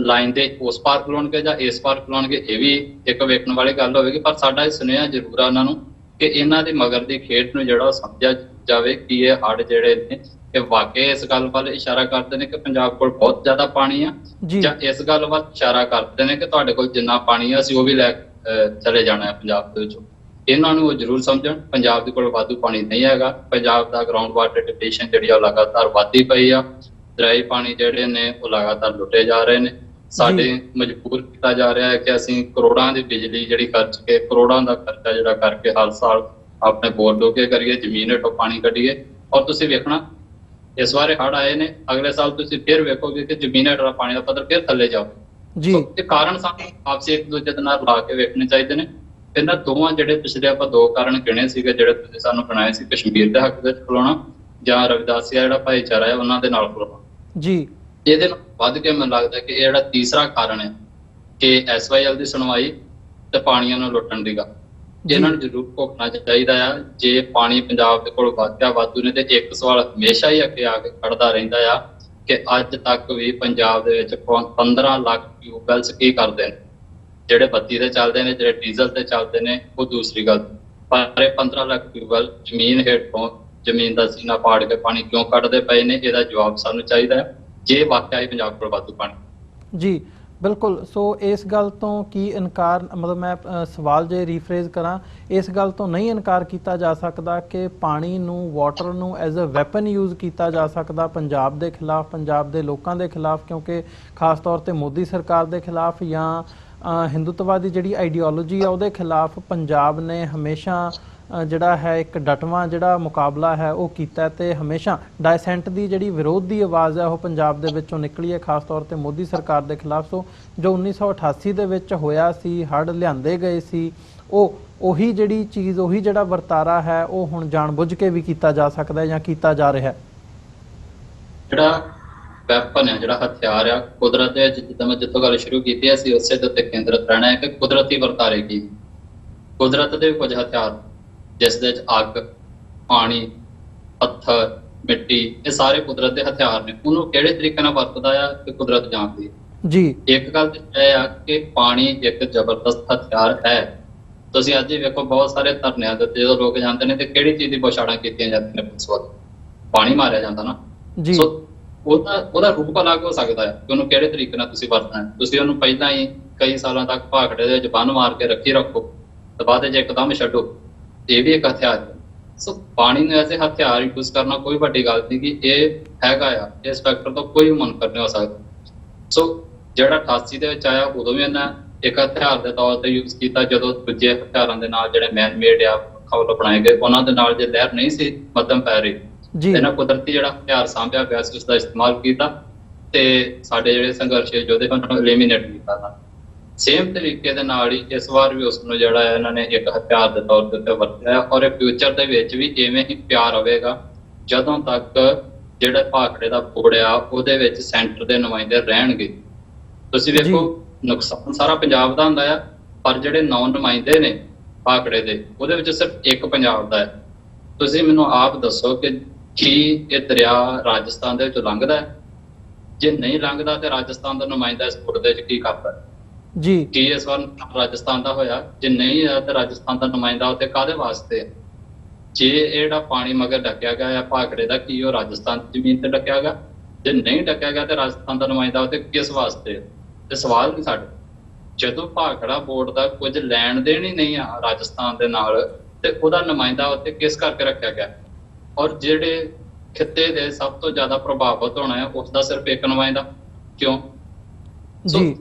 ਲਾਈਨ ਦੇ ਉਸ ਪਾਰ ਖਲੋਣਗੇ ਜਾਂ ਇਸ ਪਾਰ ਖਲੋਣਗੇ, ਇਹ ਵੀ ਇੱਕ ਵੇਖਣ ਵਾਲੀ ਗੱਲ ਹੋਵੇਗੀ। ਪਰ ਸਾਡਾ ਇਹ ਸੁਨੇਹਾ ਜ਼ਰੂਰ ਆ ਉਹਨਾਂ ਨੂੰ ਕਿ ਇਹਨਾਂ ਦੀ ਮਗਰ ਦੀ ਖੇਡ ਨੂੰ ਜਿਹੜਾ ਸਮਝਿਆ ਜਾਵੇ ਕਿ ਇਹ ਹੜ੍ਹ ਜਿਹੜੇ ਨੇ ਇਹ ਵਾਕਈ ਇਸ ਗੱਲ ਵੱਲ ਇਸ਼ਾਰਾ ਕਰਦੇ ਨੇ ਕਿ ਪੰਜਾਬ ਕੋਲ ਬਹੁਤ ਜ਼ਿਆਦਾ ਪਾਣੀ ਆ, ਜਾਂ ਇਸ ਗੱਲ ਵੱਲ ਇਸ਼ਾਰਾ ਕਰਦੇ ਨੇ ਕਿ ਤੁਹਾਡੇ ਕੋਲ ਜਿੰਨਾ ਪਾਣੀ ਆ ਅਸੀਂ ਉਹ ਵੀ ਲੈ ਚਲੇ ਜਾਣਾ ਹੈ ਪੰਜਾਬ ਦੇ ਵਿੱਚੋਂ। ਇਹਨਾਂ ਨੂੰ ਉਹ ਜ਼ਰੂਰ ਸਮਝਣ ਪੰਜਾਬ ਦੇ ਕੋਲ ਵਾਧੂ ਪਾਣੀ ਨਹੀਂ ਹੈਗਾ। ਪੰਜਾਬ ਦਾ ਗਰਾਊਂਡ ਵਾਟਰ ਡਿਪਲੀਸ਼ਨ ਜਿਹੜੀ ਆ ਲਗਾਤਾਰ ਵੱਧਦੀ ਪਈ ਆ, ਦਰਿਆਈ ਪਾਣੀ ਜਿਹੜੇ ਨੇ ਉਹ ਲਗਾਤਾਰ ਲੁੱਟੇ ਜਾ ਰਹੇ ਨੇ। ਸਾਡੇ ਮਜਬੂਰ ਕੀਤਾ ਜਾ ਰਿਹਾ ਹੈ ਕਿ ਅਸੀਂ ਕਰੋੜਾਂ ਦੀ ਬਿਜਲੀ ਜਿਹੜੀ ਖਰਚ ਕੇ, ਕਰੋੜਾਂ ਦਾ ਖਰਚਾ ਜਿਹੜਾ ਕਰਕੇ ਹਰ ਸਾਲ ਆਪਣੇ ਬੋਰ ਡੋਕੇ ਕਰੀਏ, ਜ਼ਮੀਨ ਹੇਠੋਂ ਪਾਣੀ ਕੱਢੀਏ। ਔਰ ਤੁਸੀਂ ਵੇਖਣਾ ਇਸ ਵਾਰੇ ਹੜ੍ਹ ਆਏ ਨੇ, ਅਗਲੇ ਸਾਲ ਤੁਸੀਂ ਫਿਰ ਵੇਖੋਗੇ ਕਿ ਜ਼ਮੀਨ ਹੇਠਾਂ ਪਾਣੀ ਦਾ ਪੱਧਰ ਫਿਰ ਥੱਲੇ ਜਾਊਗਾ। ਇਹ ਕਾਰਨ ਸਾਨੂੰ ਆਪਸੇ ਇੱਕ ਦੂਜੇ ਦੇ ਨਾਲ ਲਾ ਕੇ ਵੇਖਣੇ ਚਾਹੀਦੇ ਨੇ। ਇਹਨਾਂ ਦੋਵਾਂ ਜਿਹੜੇ ਪਿਛਲੇ ਆਪਾਂ 2 ਕਾਰਨ ਗਿਣੇ ਸੀਗੇ ਜਿਹੜੇ ਤੁਸੀਂ ਸਾਨੂੰ ਬਣਾਏ ਸੀ, ਕਸ਼ਮੀਰ ਦੇ ਹੱਕ ਵਿੱਚ ਖਲੋਣਾ ਜਾਂ ਰਵਿਦਾਸੀਆ ਜਿਹੜਾ ਭਾਈਚਾਰਾ ਹੈ ਉਹਨਾਂ ਦੇ ਨਾਲ ਖਲੋਣਾ ਜੀ, ਇਹਦੇ ਨਾਲ ਵੱਧ ਕੇ ਮੈਨੂੰ ਲੱਗਦਾ ਕਿ ਇਹ ਜਿਹੜਾ ਤੀਸਰਾ ਕਾਰਨ ਹੈ ਕਿ SYL ਦੀ ਸੁਣਵਾਈ ਤੇ ਪਾਣੀਆਂ ਨੂੰ ਲੁੱਟਣ ਦੀ ਗੱਲ, ਇਹਨਾਂ ਨੂੰ ਜ਼ਰੂਰ ਭੁਗਤਣਾ ਚਾਹੀਦਾ ਆ। ਜੇ ਪਾਣੀ ਪੰਜਾਬ ਦੇ ਕੋਲ ਵਾਧਿਆ ਵਾਧੂ ਨੇ ਤੇ ਇੱਕ ਸਵਾਲ ਹਮੇਸ਼ਾ ਹੀ ਅੱਗੇ ਆ ਕੇ ਖੜਦਾ ਰਹਿੰਦਾ ਆ ਕਿ ਅੱਜ ਤੱਕ ਵੀ ਪੰਜਾਬ ਦੇ ਵਿੱਚ 15 ਲੱਖ ਟਿਊਬਵੈਲਸ ਕੀ ਕਰਦੇ ਨੇ, ਜਿਹੜੇ ਬੱਤੀ ਤੇ ਚੱਲਦੇ ਨੇ, ਜਿਹੜੇ ਡੀਜ਼ਲ ਤੇ ਚੱਲਦੇ ਨੇ ਉਹ ਦੂਸਰੀ ਗੱਲ। ਪਰ ਇਹ 15 ਲੱਖ ਟਿਊਬਵੈਲ ਜ਼ਮੀਨ ਹੇਠੋਂ ਜ਼ਮੀਨ ਦਾ ਸੀਨਾ ਪਾੜ ਕੇ ਪਾਣੀ ਕਿਉਂ ਕੱਢਦੇ ਪਏ ਨੇ, ਇਹਦਾ ਜਵਾਬ ਸਾਨੂੰ ਚਾਹੀਦਾ ਹੈ ਜੇ ਵਾਕਿਆ ਹੀ ਪੰਜਾਬ ਕੋਲ ਵਾਧੂ ਪਾਣੀ। ਜੀ ਬਿਲਕੁਲ। ਸੋ ਇਸ ਗੱਲ ਤੋਂ ਕੀ ਇਨਕਾਰ, ਮਤਲਬ ਮੈਂ ਸਵਾਲ ਜੇ ਰੀਫਰੇਜ਼ ਕਰਾਂ, ਇਸ ਗੱਲ ਤੋਂ ਨਹੀਂ ਇਨਕਾਰ ਕੀਤਾ ਜਾ ਸਕਦਾ ਕਿ ਪਾਣੀ ਨੂੰ, ਵਾਟਰ ਨੂੰ ਐਜ਼ ਅ ਵੈਪਨ ਯੂਜ਼ ਕੀਤਾ ਜਾ ਸਕਦਾ ਪੰਜਾਬ ਦੇ ਖਿਲਾਫ, ਪੰਜਾਬ ਦੇ ਲੋਕਾਂ ਦੇ ਖਿਲਾਫ, ਕਿਉਂਕਿ ਖਾਸ ਤੌਰ ਤੇ ਮੋਦੀ ਸਰਕਾਰ ਦੇ ਖਿਲਾਫ ਜਾਂ ਹਿੰਦੂਤਵਾਦੀ ਜਿਹੜੀ ਆਈਡੀਓਲੋਜੀ ਆ ਉਹਦੇ ਖਿਲਾਫ ਪੰਜਾਬ ਨੇ ਹਮੇਸ਼ਾ ਜਿਹੜਾ ਹੈ ਇੱਕ ਡਟਵਾਂ ਜਿਹੜਾ ਮੁਕਾਬਲਾ ਹੈ ਉਹ ਕੀਤਾ, ਤੇ ਹਮੇਸ਼ਾ ਡਾਇਸੈਂਟ ਦੀ ਜਿਹੜੀ ਵਿਰੋਧ ਦੀ ਆਵਾਜ਼ ਹੈ ਉਹ ਪੰਜਾਬ ਦੇ ਵਿੱਚੋਂ ਨਿਕਲੀ ਹੈ, ਖਾਸ ਤੌਰ ਤੇ ਮੋਦੀ ਸਰਕਾਰ ਦੇ ਖਿਲਾਫ। ਸੋ ਜੋ 1988 ਦੇ ਵਿੱਚ ਹੋਇਆ ਸੀ, ਹੜ੍ਹ ਲਿਆਂਦੇ ਗਏ ਸੀ, ਉਹੀ ਜਿਹੜੀ ਚੀਜ਼, ਉਹੀ ਜਿਹੜਾ ਵਰਤਾਰਾ ਹੈ ਉਹ ਹੁਣ ਜਾਣਬੁੱਝ ਕੇ ਵੀ ਕੀਤਾ ਜਾ ਸਕਦਾ ਹੈ ਜਾਂ ਕੀਤਾ ਜਾ ਰਿਹਾ ਹੈ। ਜਿਹੜਾ ਵੈਪਨ ਹੈ, ਜਿਹੜਾ ਹਥਿਆਰ ਆ, ਕੁਦਰਤ ਦੇ ਜਿੱਦਾਂ ਮੈਂ ਜਿੱਥੋਂ ਗੱਲ ਸ਼ੁਰੂ ਕੀਤੀ ਅਸੀਂ ਉਸੇ ਦੇ ਉੱਤੇ ਕੇਂਦਰਿਤ ਰਹਿਣਾ ਹੈ ਕਿ ਕੁਦਰਤੀ ਵਰਤਾਰੇ ਕੀ, ਕੁਦਰਤ ਦੇ ਕੁਝ ਹਥਿਆਰ ਜਿਸ ਦੇ ਵਿੱਚ ਅੱਗ, ਪਾਣੀ, ਪੱਥਰ, ਮਿੱਟੀ, ਇਹ ਸਾਰੇ ਕੁਦਰਤ ਦੇ ਹਥਿਆਰ ਨੇ। ਉਹਨੂੰ ਕਿਹੜੇ ਤਰੀਕੇ ਨਾਲ ਵਰਤਦਾ ਆ ਤੇ ਕੁਦਰਤ ਜਾਣਦੀ ਹੈ ਜੀ। ਇੱਕ ਗੱਲ ਇਹ ਆ ਕਿ ਪਾਣੀ ਇੱਕ ਜ਼ਬਰਦਸਤ ਹਥਿਆਰ ਹੈ। ਤੁਸੀਂ ਅੱਜ ਹੀ ਵੇਖੋ ਬਹੁਤ ਸਾਰੇ ਧਰਨਿਆਂ ਦੇ ਉੱਤੇ ਜਦੋਂ ਲੋਕ ਜਾਂਦੇ ਨੇ ਤੇ ਕਿਹੜੀ ਚੀਜ਼ ਦੀ ਬੌਛਾੜਾਂ ਕੀਤੀਆਂ ਜਾਂਦੀਆਂ ਨੇ, ਪੁਲਿਸ ਵੱਲੋਂ ਪਾਣੀ ਮਾਰਿਆ ਜਾਂਦਾ ਨਾ ਜੀ। ਸੋ ਉਹਦਾ ਰੂਪ ਅਲੱਗ ਹੋ ਸਕਦਾ ਹੈ ਕਿ ਉਹਨੂੰ ਕਿਹੜੇ ਤਰੀਕੇ ਨਾਲ ਤੁਸੀਂ ਵਰਤਣਾ ਹੈ। ਤੁਸੀਂ ਉਹਨੂੰ ਪਹਿਲਾਂ ਹੀ ਕਈ ਸਾਲਾਂ ਤੱਕ ਭਾਖੜੇ ਦੇ ਵਿੱਚ ਬੰਨ ਮਾਰ ਕੇ ਰੱਖੋ ਤੇ ਬਾਅਦ ਵਿੱਚ ਇੱਕਦਮ ਛੱਡੋ, ਇਹ ਵੀ ਇੱਕ ਹਥਿਆਰ ਹੈ। ਸੋ ਪਾਣੀ ਨੂੰ ਐਸੇ ਹਥਿਆਰ ਯੂਜ਼ ਕਰਨਾ ਕੋਈ ਵੱਡੀ ਗੱਲ ਨਹੀਂ ਕਿ ਇਹ ਹੈਗਾ ਆ, ਇਸ ਫੈਕਟਰ ਤੋਂ ਕੋਈ ਮੁਨਕਰ ਨਹੀਂ ਹੋ ਸਕਦਾ। ਸੋ ਜਿਹੜਾ 88 ਦੇ ਵਿੱਚ ਆਇਆ ਉਦੋਂ ਵੀ ਇਹਨਾਂ ਇੱਕ ਹਥਿਆਰ ਦੇ ਤੌਰ ਤੇ ਯੂਜ਼ ਕੀਤਾ, ਜਦੋਂ ਦੂਜੇ ਹਥਿਆਰਾਂ ਦੇ ਨਾਲ ਜਿਹੜੇ ਮੈਨ ਮੇਡ ਆ ਖੌਲ ਬਣਾਏ ਗਏ ਉਹਨਾਂ ਦੇ ਨਾਲ ਜੇ ਲਹਿਰ ਨਹੀਂ ਸੀ ਮੱਧਮ ਪੈ ਰਹੀ, ਇਹਨਾਂ ਕੁਦਰਤੀ ਜਿਹੜਾ ਹਥਿਆਰ ਸਾਂਭਿਆ ਪਿਆ ਸੀ ਉਸਦਾ ਇਸਤੇਮਾਲ ਕੀਤਾ ਤੇ ਸਾਡੇ ਜਿਹੜੇ ਸੰਘਰਸ਼ ਯੋਧੇ ਉਹਨਾਂ ਨੂੰ ਐਲੀਮੀਨੇਟ ਕੀਤਾ। ਸੇਮ ਤਰੀਕੇ ਦੇ ਨਾਲ ਹੀ ਇਸ ਵਾਰ ਵੀ ਉਸ ਨੂੰ ਜਿਹੜਾ ਹੈ ਇਹਨਾਂ ਨੇ ਇੱਕ ਹਥਿਆਰ ਦੇ ਤੌਰ ਤੇ ਉੱਤੇ ਵਰਤਿਆ ਔਰ ਇਹ ਫਿਊਚਰ ਦੇ ਵਿੱਚ ਵੀ ਇਵੇਂ ਹੀ ਪਿਆਰ ਹੋਵੇਗਾ ਜਦੋਂ ਤੱਕ ਜਿਹੜਾ ਭਾਖੜੇ ਦਾ ਬੋਰਡ ਆ ਉਹਦੇ ਵਿੱਚ ਸੈਂਟਰ ਦੇ ਨੁਮਾਇੰਦੇ ਰਹਿਣਗੇ। ਤੁਸੀਂ ਵੇਖੋ ਨੁਕਸਾਨ ਸਾਰਾ ਪੰਜਾਬ ਦਾ ਹੁੰਦਾ ਆ, ਪਰ ਜਿਹੜੇ 9 ਨੁਮਾਇੰਦੇ ਨੇ ਭਾਖੜੇ ਦੇ ਉਹਦੇ ਵਿੱਚ ਸਿਰਫ ਇੱਕ ਪੰਜਾਬ ਦਾ ਹੈ। ਤੁਸੀਂ ਮੈਨੂੰ ਆਪ ਦੱਸੋ ਕਿ ਕੀ ਇਹ ਦਰਿਆ ਰਾਜਸਥਾਨ ਦੇ ਵਿੱਚੋਂ ਲੰਘਦਾ ਹੈ? ਜੇ ਨਹੀਂ ਲੰਘਦਾ ਤੇ ਰਾਜਸਥਾਨ ਦਾ ਨੁਮਾਇੰਦਾ ਇਸ ਬੋਰਡ ਦੇ ਵਿੱਚ ਕੀ ਕਰਦਾ ਜੀ? ਕੀ ਇਸ ਵਾਰ ਰਾਜਸਥਾਨ ਦਾ ਹੋਇਆ? ਜੇ ਨਹੀਂ ਹੋਇਆ ਤੇ ਰਾਜਸਥਾਨ ਦਾ ਨੁਮਾਇੰਦਾ ਉੱਥੇ ਕਾਹਦੇ ਵਾਸਤੇ ਹੈ? ਜੇ ਇਹ ਜਿਹੜਾ ਪਾਣੀ ਮਗਰ ਢੱਕਿਆ ਗਿਆ ਹੈ ਭਾਖੜੇ ਦਾ, ਕੀ ਉਹ ਰਾਜਸਥਾਨ ਦੀ ਜ਼ਮੀਨ ਤੇ ਢੱਕਿਆ ਗਿਆ? ਜੇ ਨਹੀਂ ਢੱਕਿਆ ਗਿਆ ਤੇ ਰਾਜਸਥਾਨ ਦਾ ਨੁਮਾਇੰਦਾ ਉੱਥੇ ਕਿਸ ਵਾਸਤੇ? ਤੇ ਸਵਾਲ ਨਹੀਂ ਸਾਡੇ। ਜਦੋਂ ਭਾਖੜਾ ਬੋਰਡ ਦਾ ਕੁਝ ਲੈਣ ਦੇਣ ਹੀ ਨਹੀਂ ਆ ਰਾਜਸਥਾਨ ਦੇ ਨਾਲ ਤੇ ਉਹਦਾ ਨੁਮਾਇੰਦਾ ਉੱਥੇ ਕਿਸ ਕਰਕੇ ਰੱਖਿਆ ਗਿਆ? ਔਰ ਜਿਹੜੇ ਖਿੱਤੇ ਦੇ ਸਭ ਤੋਂ ਜ਼ਿਆਦਾ ਪ੍ਰਭਾਵਿਤ ਹੋਣਾ ਹੈ ਉਸਦਾ ਸਿਰਫ ਇੱਕ ਨੁਮਾਇੰਦਾ ਕਿਉਂ? ਜੀ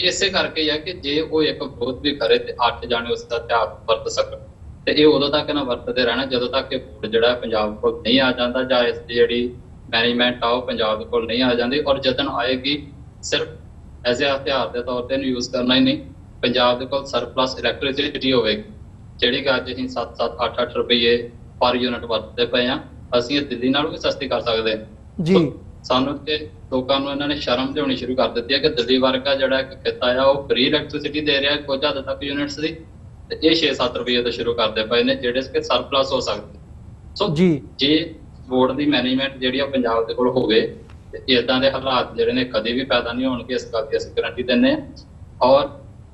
ਇਸੇ ਕਰਕੇ ਹੈ ਕਿ ਜੇ ਉਹ ਇੱਕ ਵਿਰੋਧ ਵੀ ਕਰੇ ਤੇ 8 ਜਾਣੇ ਉਸ ਦਾ ਧਿਆਨ ਵਰਤ ਸਕਣ, ਤੇ ਇਹ ਉਦੋਂ ਤੱਕ ਨਾ ਵਰਤਦੇ ਰਹਿਣਾ ਜਦੋਂ ਤੱਕ ਇਹ ਬੋਰਡ ਜਿਹੜਾ ਪੰਜਾਬ ਕੋਲ ਨਹੀਂ ਆ ਜਾਂਦਾ ਜਾਂ ਇਸ ਦੀ ਜਿਹੜੀ ਮੈਨੇਜਮੈਂਟ ਆ ਉਹ ਪੰਜਾਬ ਕੋਲ ਨਹੀਂ ਆ ਜਾਂਦੀ। ਔਰ ਜਦੋਂ ਆਏਗੀ ਸਿਰਫ ਐਜ਼ ਏ ਹਥਿਆਰ ਦੇ ਤੌਰ ਤੇ ਇਹਨੂੰ ਯੂਜ਼ ਕਰਨਾ ਹੀ ਨਹੀਂ, ਪੰਜਾਬ ਦੇ ਕੋਲ ਸਰਪਲਸ ਇਲੈਕਟ੍ਰਿਸਿਟੀ ਹੋਵੇਗੀ ਜਿਹੜੀ ਕਿ ਅੱਜ ਅਸੀਂ 7-7, 8-8 ਰੁਪਏ ਪਰ ਯੂਨਿਟ ਵਰਤਦੇ ਪਏ ਆ। ਅਸੀਂ ਇਹ ਦਿੱਲੀ ਨਾਲੋਂ ਵੀ ਸਸਤੀ ਕਰ ਸਕਦੇ ਹਾਂ ਜੀ। ਸਾਨੂੰ ਤੇ ਲੋਕਾਂ ਨੂੰ ਇਹਨਾਂ ਨੇ ਸ਼ਰਮ ਦਿਵਾਉਣੀ ਸ਼ੁਰੂ ਕਰ ਦਿੱਤੀ ਹੈ ਕਿ ਦਿੱਲੀ ਵਰਗਾ ਜਿਹੜਾ ਇੱਕ ਖਿੱਤਾ ਆ ਉਹ ਫ੍ਰੀ ਇਲੈਕਟ੍ਰਿਸਿਟੀ ਦੇ ਰਿਹਾ ਕੁਝ ਹੱਦ ਤੱਕ ਯੂਨਿਟਸ ਦੀ, ਤੇ ਇਹ 6-7 ਰੁਪਏ ਤੋਂ ਸ਼ੁਰੂ ਕਰਦੇ ਪਏ ਨੇ ਜਿਹੜੇ ਕਿ ਸਰਪਲਸ ਹੋ ਸਕਦੇ। ਸੋ ਜੇ ਬੋਰਡ ਦੀ ਮੈਨੇਜਮੈਂਟ ਜਿਹੜੀ ਆ ਪੰਜਾਬ ਦੇ ਕੋਲ ਹੋਵੇ ਤੇ ਇਦਾਂ ਦੇ ਹਾਲਾਤ ਜਿਹੜੇ ਨੇ ਕਦੇ ਵੀ ਪੈਦਾ ਨਹੀਂ ਹੋਣਗੇ, ਇਸ ਗੱਲ ਦੀ ਅਸੀਂ ਗਾਰੰਟੀ ਦਿੰਦੇ ਹਾਂ। ਔਰ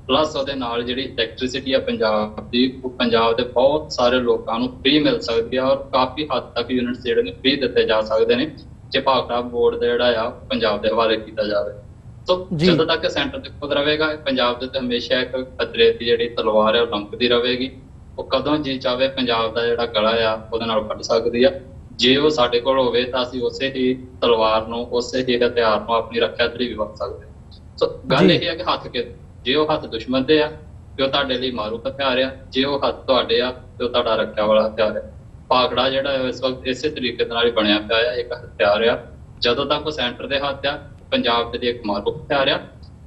ਪਲੱਸ ਉਹਦੇ ਨਾਲ ਜਿਹੜੀ ਇਲੈਕਟ੍ਰਿਸਿਟੀ ਆ ਪੰਜਾਬ ਦੀ, ਉਹ ਪੰਜਾਬ ਦੇ ਬਹੁਤ ਸਾਰੇ ਲੋਕਾਂ ਨੂੰ ਫ੍ਰੀ ਮਿਲ ਸਕਦੀ ਆ ਔਰ ਕਾਫੀ ਹੱਦ ਤੱਕ ਯੂਨਿਟਸ ਜਿਹੜੇ ਨੇ ਫ੍ਰੀ ਦਿੱਤੇ ਜਾ ਸਕਦੇ ਨੇ ਜੇ ਭਾਖੜਾ ਬੋਰਡ ਦਾ ਜਿਹੜਾ ਆ ਪੰਜਾਬ ਦੇ ਹਵਾਲੇ ਕੀਤਾ ਜਾਵੇ। ਸੋ ਜਦੋਂ ਤੱਕ ਸੈਂਟਰ ਤੇ ਖੁਦ ਰਹੇਗਾ ਪੰਜਾਬ ਦੇ ਤੇ ਹਮੇਸ਼ਾ ਇੱਕ ਖਤਰੇ ਦੀ ਜਿਹੜੀ ਤਲਵਾਰ ਹੈ ਉਹ ਲੰਕਦੀ ਰਹੇਗੀ। ਉਹ ਕਦੋਂ ਜੀ ਚਾਹਵੇ ਪੰਜਾਬ ਦਾ ਜਿਹੜਾ ਗਲਾ ਆ ਉਹਦੇ ਨਾਲ ਕੱਢ ਸਕਦੀ ਆ। ਜੇ ਉਹ ਸਾਡੇ ਕੋਲ ਹੋਵੇ ਤਾਂ ਅਸੀਂ ਉਸੇ ਹੀ ਤਲਵਾਰ ਨੂੰ, ਉਸੇ ਹੀ ਹਥਿਆਰ ਨੂੰ ਆਪਣੀ ਰੱਖਿਆ ਲਈ ਵੀ ਵਰਤ ਸਕਦੇ ਹਾਂ। ਸੋ ਗੱਲ ਇਹ ਹੈ ਕਿ ਹੱਥ ਕੇ ਜੇ ਉਹ ਹੱਥ ਦੁਸ਼ਮਣ ਦੇ ਆ ਤੇ ਉਹ ਤੁਹਾਡੇ ਲਈ ਮਾਰੂ ਹਥਿਆਰ ਆ, ਜੇ ਉਹ ਹੱਥ ਤੁਹਾਡੇ ਆ ਤੇ ਉਹ ਤੁਹਾਡਾ ਰੱਖਿਆ ਵਾਲਾ ਹਥਿਆਰ ਹੈ। ਭਾਖੜਾ ਜਿਹੜਾ ਇਸ ਵਕਤ ਇਸੇ ਤਰੀਕੇ ਨਾਲ ਹੀ ਬਣਿਆ ਪਿਆ ਆ, ਇੱਕ ਹਥਿਆਰ ਆ। ਜਦੋਂ ਤੱਕ ਉਹ ਸੈਂਟਰ ਦੇ ਹੱਥ ਆ ਪੰਜਾਬ ਦੇ ਲਈ ਇੱਕ ਮਾਰੂ ਹਥਿਆਰ ਆ,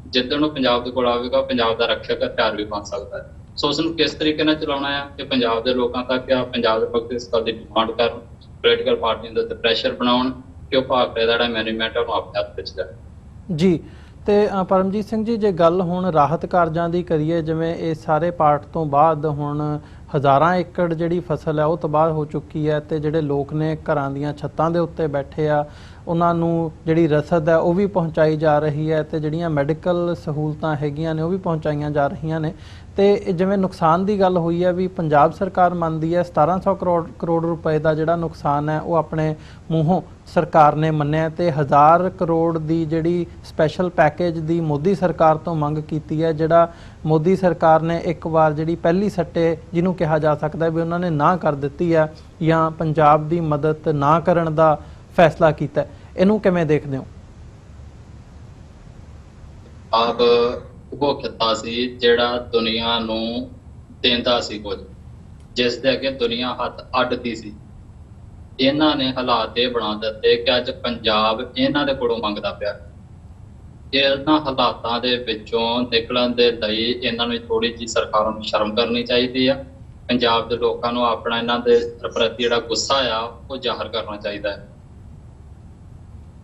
ਜਿੱਦਣ ਉਹ ਪੰਜਾਬ ਦੇ ਕੋਲ ਆਵੇਗਾ ਪੰਜਾਬ ਦਾ ਰੱਖਿਅਕ ਹਥਿਆਰ ਵੀ ਬਣ ਸਕਦਾ ਹੈ। ਸੋ ਉਸ ਨੂੰ ਕਿਸ ਤਰੀਕੇ ਨਾਲ ਚਲਾਉਣਾ ਆ ਕਿ ਪੰਜਾਬ ਦੇ ਲੋਕਾਂ ਤੱਕ ਆ ਪੰਜਾਬ ਦੇ ਭਗਤ ਇਸ ਗੱਲ ਦੀ ਡਿਮਾਂਡ ਕਰਨ, ਪੋਲੀਟੀਕਲ ਪਾਰਟੀਆਂ ਦੇ ਉੱਤੇ ਪ੍ਰੈਸ਼ਰ ਬਣਾਉਣ ਕਿ ਉਹ ਭਾਖੜੇ ਦਾ ਜਿਹੜਾ ਮੈਨੇਜਮੈਂਟ ਹੈ ਉਹਨੂੰ ਆਪਣੇ ਹੱਥ ਵਿੱਚ ਲੈ ਜੀ। ਤੇ ਪਰਮਜੀਤ ਸਿੰਘ ਜੀ, ਜੇ ਗੱਲ ਹੁਣ ਰਾਹਤ ਕਾਰਜਾਂ ਦੀ ਕਰੀਏ, ਜਿਵੇਂ ਇਹ ਸਾਰੇ ਪਾਰਟ ਤੋਂ ਬਾਅਦ ਹੁਣ ਹਜ਼ਾਰਾਂ ਏਕੜ ਜਿਹੜੀ ਫਸਲ ਹੈ ਉਹ ਤਬਾਹ ਹੋ ਚੁੱਕੀ ਹੈ ਤੇ ਜਿਹੜੇ ਲੋਕ ਨੇ ਘਰਾਂ ਦੀਆਂ ਛੱਤਾਂ ਦੇ ਉੱਤੇ ਬੈਠੇ ਆ, ਉਹਨਾਂ ਨੂੰ ਜਿਹੜੀ ਰਸਦ ਹੈ ਉਹ ਵੀ ਪਹੁੰਚਾਈ ਜਾ ਰਹੀ ਹੈ ਤੇ ਜਿਹੜੀਆਂ ਮੈਡੀਕਲ ਸਹੂਲਤਾਂ ਹੈਗੀਆਂ ਨੇ ਉਹ ਵੀ ਪਹੁੰਚਾਈਆਂ ਜਾ ਰਹੀਆਂ ਨੇ। ਤੇ ਜਿਵੇਂ ਨੁਕਸਾਨ ਦੀ ਗੱਲ ਹੋਈ ਹੈ ਵੀ ਪੰਜਾਬ ਸਰਕਾਰ ਮੰਨਦੀ ਹੈ 1700 ਕਰੋੜ ਰੁਪਏ ਦਾ ਜਿਹੜਾ ਨੁਕਸਾਨ ਹੈ ਉਹ ਆਪਣੇ ਮੂੰਹੋਂ ਸਰਕਾਰ ਨੇ ਮੰਨਿਆ ਤੇ 1000 ਕਰੋੜ ਦੀ ਜਿਹੜੀ ਸਪੈਸ਼ਲ ਪੈਕੇਜ ਦੀ ਮੋਦੀ ਸਰਕਾਰ ਤੋਂ ਮੰਗ ਕੀਤੀ ਹੈ, ਜਿਹੜਾ ਮੋਦੀ ਸਰਕਾਰ ਨੇ ਇੱਕ ਵਾਰ ਜਿਹੜੀ ਪਹਿਲੀ ਸੱਟੇ ਜਿਹਨੂੰ ਕਿਹਾ ਜਾ ਸਕਦਾ ਵੀ ਉਹਨਾਂ ਨੇ ਨਾ ਕਰ ਦਿੱਤੀ ਹੈ ਜਾਂ ਪੰਜਾਬ ਦੀ ਮਦਦ ਨਾ ਕਰਨ ਦਾ ਫੈਸਲਾ ਕੀਤਾ, ਇਹਨੂੰ ਕਿਵੇਂ ਦੇਖਦੇ ਹੋ? ਆਪ ਉਹ ਖਿੱਤਾ ਸੀ ਜਿਹੜਾ ਦੁਨੀਆ ਨੂੰ ਦਿੰਦਾ ਸੀ ਕੁਝ, ਜਿਸ ਦੇ ਅੱਗੇ ਦੁਨੀਆ ਹੱਥ ਅੱਡਦੀ ਸੀ। ਇਹਨਾਂ ਨੇ ਹਾਲਾਤ ਇਹ ਬਣਾ ਦਿੱਤੇ ਕਿ ਅੱਜ ਪੰਜਾਬ ਇਹਨਾਂ ਦੇ ਕੋਲੋਂ ਮੰਗਦਾ ਪਿਆ। ਇਹਨਾਂ ਹਾਲਾਤਾਂ ਦੇ ਵਿੱਚੋਂ ਨਿਕਲਣ ਦੇ ਲਈ ਇਹਨਾਂ ਨੂੰ ਥੋੜੀ ਜਿਹੀ ਸਰਕਾਰਾਂ ਨੂੰ ਸ਼ਰਮ ਕਰਨੀ ਚਾਹੀਦੀ ਆ। ਪੰਜਾਬ ਦੇ ਲੋਕਾਂ ਨੂੰ ਆਪਣਾ ਇਹਨਾਂ ਦੇ ਪ੍ਰਤੀ ਜਿਹੜਾ ਗੁੱਸਾ ਆ ਉਹ ਜ਼ਾਹਰ ਕਰਨਾ ਚਾਹੀਦਾ ਹੈ।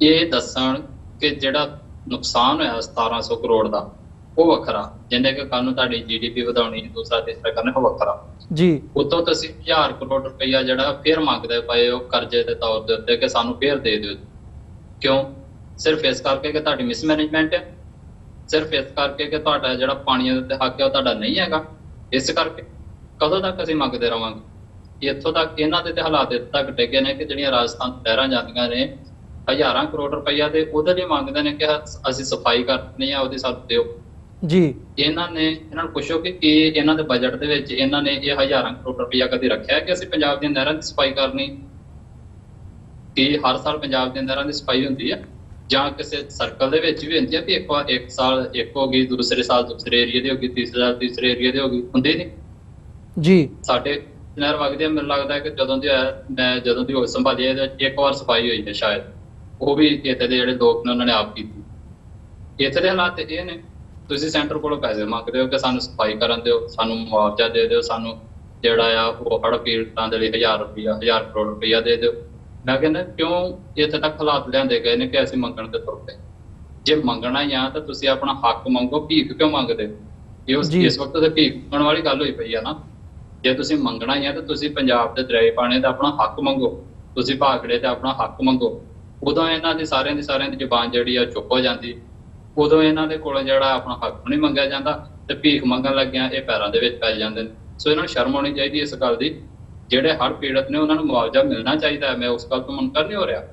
ਇਹ ਦੱਸਣ ਕਿ ਜਿਹੜਾ ਨੁਕਸਾਨ ਹੋਇਆ 1700 ਕਰੋੜ ਦਾ ਉਹ ਵੱਖਰਾ, ਜਿੰਨੇ ਕਿ ਕੱਲ ਨੂੰ ਤੁਹਾਡੀ GDP ਵਧਾਉਣੀ ਦੂਸਰਾ ਤੀਸਰਾ ਕਰਨਾ ਉਹ ਵੱਖਰਾ ਜੀ। ਉਤੋਂ ਤੁਸੀਂ 1000 ਕਰੋੜ ਰੁਪਈਆ ਜਿਹੜਾ ਫਿਰ ਮੰਗਦੇ ਪਏ ਹੋ ਕਰਜ਼ੇ ਦੇ ਤੌਰ ਦੇ ਉੱਤੇ ਕਿ ਸਾਨੂੰ ਫਿਰ ਦੇ ਦਿਓ। ਕਿਉਂ? ਸਿਰਫ ਇਸ ਕਰਕੇ ਕਿ ਤੁਹਾਡੀ ਮਿਸਮੈਨੇਜਮੈਂਟ ਹੈ, ਸਿਰਫ ਇਸ ਕਰਕੇ ਕਿ ਤੁਹਾਡਾ ਜਿਹੜਾ ਪਾਣੀਆਂ ਦੇ ਉੱਤੇ ਹੱਕ ਹੈ ਉਹ ਤੁਹਾਡਾ ਨਹੀਂ ਹੈਗਾ। ਇਸ ਕਰਕੇ ਕਦੋਂ ਤੱਕ ਅਸੀਂ ਮੰਗਦੇ ਰਵਾਂਗੇ? ਇੱਥੋਂ ਤੱਕ ਇਹਨਾਂ ਦੇ ਤੇ ਹਾਲਾਤ ਇੱਥੇ ਤੱਕ ਡਿੱਗੇ ਨੇ ਕਿ ਜਿਹੜੀਆਂ ਰਾਜਸਥਾਨ ਲਹਿਰਾਂ ਜਾਂਦੀਆਂ ਨੇ 1000 ਕਰੋੜ ਰੁਪਈਆ ਦੇ ਉਹਦੇ ਲਈ ਮੰਗਦੇ ਨੇ ਕਿ ਅਸੀਂ ਸਫਾਈ ਕਰਨੀ ਆ, ਉਹਦੀ ਸਾਨੂੰ ਦਿਓ ਜੀ। ਇਹਨਾਂ ਨੂੰ ਪੁੱਛੋ ਕਿ ਕੀ ਇਹਨਾਂ ਦੇ ਬਜਟ ਦੇ ਵਿੱਚ ਇਹਨਾਂ ਨੇ ਇਹ 1000 ਕਰੋੜ ਰੁਪਈਆ ਕਦੀ ਰੱਖਿਆ ਕਿ ਅਸੀਂ ਪੰਜਾਬ ਦੀਆਂ ਨਹਿਰਾਂ ਦੀ ਸਫਾਈ ਕਰਨੀ? ਕੀ ਹਰ ਸਾਲ ਪੰਜਾਬ ਦੀਆਂ ਨਹਿਰਾਂ ਦੀ ਸਫਾਈ ਹੁੰਦੀ ਹੈ? ਜਾਂ ਕਿਸੇ ਸਰਕਲ ਦੇ ਵਿੱਚ ਵੀ ਹੁੰਦੀ ਹੈ ਵੀ ਇੱਕ ਸਾਲ ਇੱਕ ਹੋ ਗਈ, ਦੂਸਰੇ ਸਾਲ ਦੂਸਰੇ ਏਰੀਏ ਦੀ ਹੋ ਗਈ, ਤੀਸਰੇ ਸਾਲ ਤੀਸਰੇ ਏਰੀਏ ਦੀ ਹੋ ਗਈ? ਹੁੰਦੀ ਨਹੀਂ ਜੀ। ਸਾਡੇ ਨਹਿਰ ਵਗਦੀ ਹੈ, ਮੈਨੂੰ ਲੱਗਦਾ ਹੈ ਕਿ ਜਦੋਂ ਦੀ ਹੋਸ਼ ਸੰਭਾਲੀ ਇਹਦੇ ਵਿੱਚ ਇੱਕ ਵਾਰ ਸਫਾਈ ਹੋਈ ਹੈ ਸ਼ਾਇਦ, ਉਹ ਵੀ ਇੱਥੇ ਦੇ ਜਿਹੜੇ ਲੋਕ ਨੇ ਉਹਨਾਂ ਨੇ ਆਪ ਕੀਤੀ। ਇੱਥੇ ਦੇ ਹਾਲਾਤ ਇਹ ਨੇ, ਤੁਸੀਂ ਸੈਂਟਰ ਕੋਲੋਂ ਪੈਸੇ ਮੰਗਦੇ ਹੋ ਕਿ ਸਾਨੂੰ ਸਫਾਈ ਕਰਨ ਦਿਓ, ਸਾਨੂੰ ਮੁਆਵਜ਼ਾ ਦੇ ਦਿਓ, ਸਾਨੂੰ ਜਿਹੜਾ ਆ ਉਹ ਹੜ੍ਹ ਪੀੜਤਾਂ ਦੇ ਲਈ 1000 ਕਰੋੜ ਰੁਪਈਆ ਦੇ ਦਿਓ। ਮੈਂ ਕਹਿੰਦਾ ਕਿਉਂ ਇੱਥੇ ਤੱਕ ਹਾਲਾਤ ਲਿਆਂਦੇ ਗਏ ਨੇ ਕਿ ਅਸੀਂ ਮੰਗਣ ਤੇ ਤੁਰ ਪਏ? ਜੇ ਮੰਗਣਾ ਹੀ ਆ ਤਾਂ ਤੁਸੀਂ ਆਪਣਾ ਹੱਕ ਮੰਗੋ, ਭੀਖ ਕਿਉਂ ਮੰਗਦੇ ਹੋ? ਇਸ ਵਕਤ ਤੇ ਭੀਖ ਮੰਗਣ ਵਾਲੀ ਗੱਲ ਹੋਈ ਪਈ ਆ ਨਾ। ਜੇ ਤੁਸੀਂ ਮੰਗਣਾ ਹੀ ਆ ਤਾਂ ਤੁਸੀਂ ਪੰਜਾਬ ਦੇ ਦਰਿਆਈ ਪਾਣੀ ਦਾ ਆਪਣਾ ਹੱਕ ਮੰਗੋ, ਤੁਸੀਂ ਭਾਖੜੇ ਤੇ ਆਪਣਾ ਹੱਕ ਮੰਗੋ। ਉਦੋਂ ਇਹਨਾਂ ਦੀ ਸਾਰਿਆਂ ਦੀ ਜ਼ੁਬਾਨ ਜਿਹੜੀ ਆ ਚੁੱਪ ਹੋ ਜਾਂਦੀ। ਉਦੋਂ ਇਹਨਾਂ ਦੇ ਕੋਲ ਜਿਹੜਾ ਆਪਣਾ ਹੱਕ ਨਹੀਂ ਮੰਗਿਆ ਜਾਂਦਾ ਤੇ ਭੀਖ ਮੰਗਣ ਲੱਗਿਆ ਇਹ ਪੈਰਾਂ ਦੇ ਵਿੱਚ ਪੈ ਜਾਂਦੇ ਨੇ। ਸੋ ਇਹਨਾਂ ਨੂੰ ਸ਼ਰਮ ਆਉਣੀ ਚਾਹੀਦੀ ਇਸ ਗੱਲ ਦੀ। ਜਿਹੜੇ ਹੜ੍ਹ ਪੀੜਤ ਨੇ ਉਹਨਾਂ ਨੂੰ ਮੁਆਵਜ਼ਾ ਮਿਲਣਾ ਚਾਹੀਦਾ ਹੈ, ਮੈਂ ਉਸ ਗੱਲ ਤੋਂ ਮੁਨਕਰ ਨਹੀਂ ਹੋ ਰਿਹਾ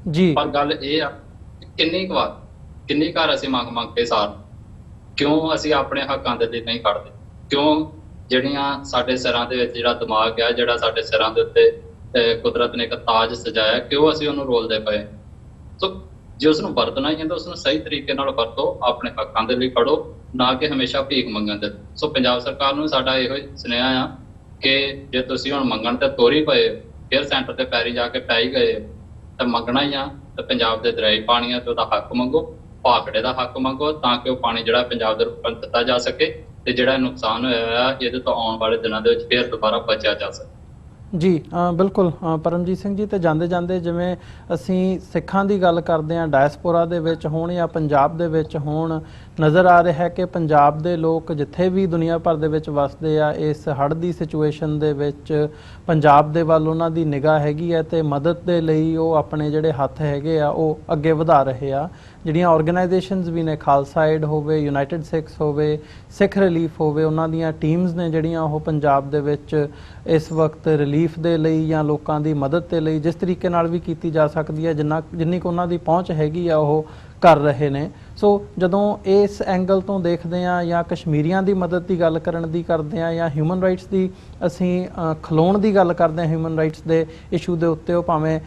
ਜੀ। ਪਰ ਗੱਲ ਇਹ ਆ ਕਿੰਨੀ ਵਾਰ ਅਸੀਂ ਮੰਗ ਕੇ ਸਾਰ, ਕਿਉਂ ਅਸੀਂ ਆਪਣੇ ਹੱਕਾਂ ਦੇ ਲਈ ਨਹੀਂ ਖੜਦੇ? ਕਿਉਂ ਜਿਹੜੀਆਂ ਸਾਡੇ ਸਿਰਾਂ ਦੇ ਵਿੱਚ ਜਿਹੜਾ ਦਿਮਾਗ ਆ, ਜਿਹੜਾ ਸਾਡੇ ਸਿਰਾਂ ਦੇ ਉੱਤੇ ਕੁਦਰਤ ਨੇ ਇੱਕ ਤਾਜ ਸਜਾਇਆ, ਕਿਉਂ ਅਸੀਂ ਉਹਨੂੰ ਰੋਲਦੇ ਪਏ? ਸੋ ਜੇ ਉਸਨੂੰ ਵਰਤਣਾ ਹੀ ਹੈ ਤਾਂ ਉਸਨੂੰ ਸਹੀ ਤਰੀਕੇ ਨਾਲ ਵਰਤੋ, ਆਪਣੇ ਹੱਕਾਂ ਦੇ ਲਈ ਖੜੋ, ਨਾ ਕਿ ਹਮੇਸ਼ਾ ਭੀਖ ਮੰਗਣ ਦੇ। ਸੋ ਪੰਜਾਬ ਸਰਕਾਰ ਨੂੰ ਸਾਡਾ ਇਹੋ ਸੁਨੇਹਾ ਆ ਕਿ ਜੇ ਤੁਸੀਂ ਹੁਣ ਮੰਗਣ ਤੇ ਤੋਰੀ ਪਏ, ਫਿਰ ਸੈਂਟਰ ਤੇ ਪੈਰੀ ਜਾ ਕੇ ਪੈ ਹੀ ਗਏ ਤਾਂ ਮੰਗਣਾ ਹੀ ਆ ਤਾਂ ਪੰਜਾਬ ਦੇ ਦਰਿਆਈ ਪਾਣੀਆਂ ਤੇ ਉਹਦਾ ਹੱਕ ਮੰਗੋ, ਭਾਖੜੇ ਦਾ ਹੱਕ ਮੰਗੋ, ਤਾਂ ਕਿ ਉਹ ਪਾਣੀ ਜਿਹੜਾ ਪੰਜਾਬ ਦੇ ਰੂਪ ਵਿੱਚ ਦਿੱਤਾ ਜਾ ਸਕੇ ਤੇ ਜਿਹੜਾ ਨੁਕਸਾਨ ਹੋਇਆ ਇਹਦੇ ਤੋਂ ਆਉਣ ਵਾਲੇ ਦਿਨਾਂ ਦੇ ਵਿੱਚ ਫਿਰ ਦੁਬਾਰਾ ਬਚਿਆ ਜਾ ਸਕੇ। ਜੀ ਬਿਲਕੁਲ ਪਰਮਜੀਤ ਸਿੰਘ ਜੀ। ਤੇ ਜਾਂਦੇ ਜਾਂਦੇ ਜਿਵੇਂ ਅਸੀਂ ਸਿੱਖਾਂ ਦੀ ਗੱਲ ਕਰਦੇ ਹਾਂ, ਡਾਇਸਪੋਰਾ ਦੇ ਵਿੱਚ ਹੋਣ ਜਾਂ ਪੰਜਾਬ ਦੇ ਵਿੱਚ ਹੋਣ, ਨਜ਼ਰ ਆ ਰਿਹਾ ਹੈ ਕਿ ਪੰਜਾਬ ਦੇ ਲੋਕ ਜਿੱਥੇ ਵੀ ਦੁਨੀਆ ਭਰ ਦੇ ਵਿੱਚ ਵਸਦੇ ਆ, ਇਸ ਹੜ੍ਹ ਦੀ ਸਿਚੁਏਸ਼ਨ ਦੇ ਵਿੱਚ ਪੰਜਾਬ ਦੇ ਵੱਲ ਉਹਨਾਂ ਦੀ ਨਿਗਾਹ ਹੈਗੀ ਹੈ ਤੇ ਮਦਦ ਦੇ ਲਈ ਉਹ ਆਪਣੇ ਜਿਹੜੇ ਹੱਥ ਹੈਗੇ ਆ ਉਹ ਅੱਗੇ ਵਧਾ ਰਹੇ ਆ। ਜਿਹੜੀਆਂ ਆਰਗੇਨਾਈਜੇਸ਼ਨਸ ਵੀ ਨੇ, ਖਾਲਸਾ ਏਡ ਹੋਵੇ, ਯੂਨਾਈਟਿਡ ਸਿੱਖਸ ਹੋਵੇ, ਸਿੱਖ ਰਿਲੀਫ ਹੋਵੇ, ਉਹਨਾਂ ਦੀਆਂ ਟੀਮਸ ਨੇ ਜਿਹੜੀਆਂ ਉਹ ਪੰਜਾਬ ਦੇ ਵਿੱਚ ਇਸ ਵਕਤ ਰਿਲੀਫ ਦੇ ਲਈ ਜਾਂ ਲੋਕਾਂ ਦੀ ਮਦਦ ਦੇ ਲਈ ਜਿਸ ਤਰੀਕੇ ਨਾਲ ਵੀ ਕੀਤੀ ਜਾ ਸਕਦੀ ਹੈ, ਜਿੰਨੀ ਕੁ ਉਹਨਾਂ ਦੀ ਪਹੁੰਚ ਹੈਗੀ ਆ ਉਹ ਕਰ ਰਹੇ ਨੇ। ਸੋ ਜਦੋਂ ਇਸ ਐਂਗਲ ਤੋਂ ਦੇਖਦੇ ਹਾਂ ਜਾਂ ਕਸ਼ਮੀਰੀਆਂ ਦੀ ਮਦਦ ਦੀ ਗੱਲ ਕਰਦੇ ਹਾਂ ਜਾਂ ਹਿਊਮਨ ਰਾਈਟਸ ਦੀ ਅਸੀਂ ਖਲੋਣ ਦੀ ਗੱਲ ਕਰਦੇ ਹਾਂ, ਹਿਊਮਨ ਰਾਈਟਸ ਦੇ ਇਸ਼ੂ ਦੇ ਉੱਤੇ, ਉਹ ਭਾਵੇਂ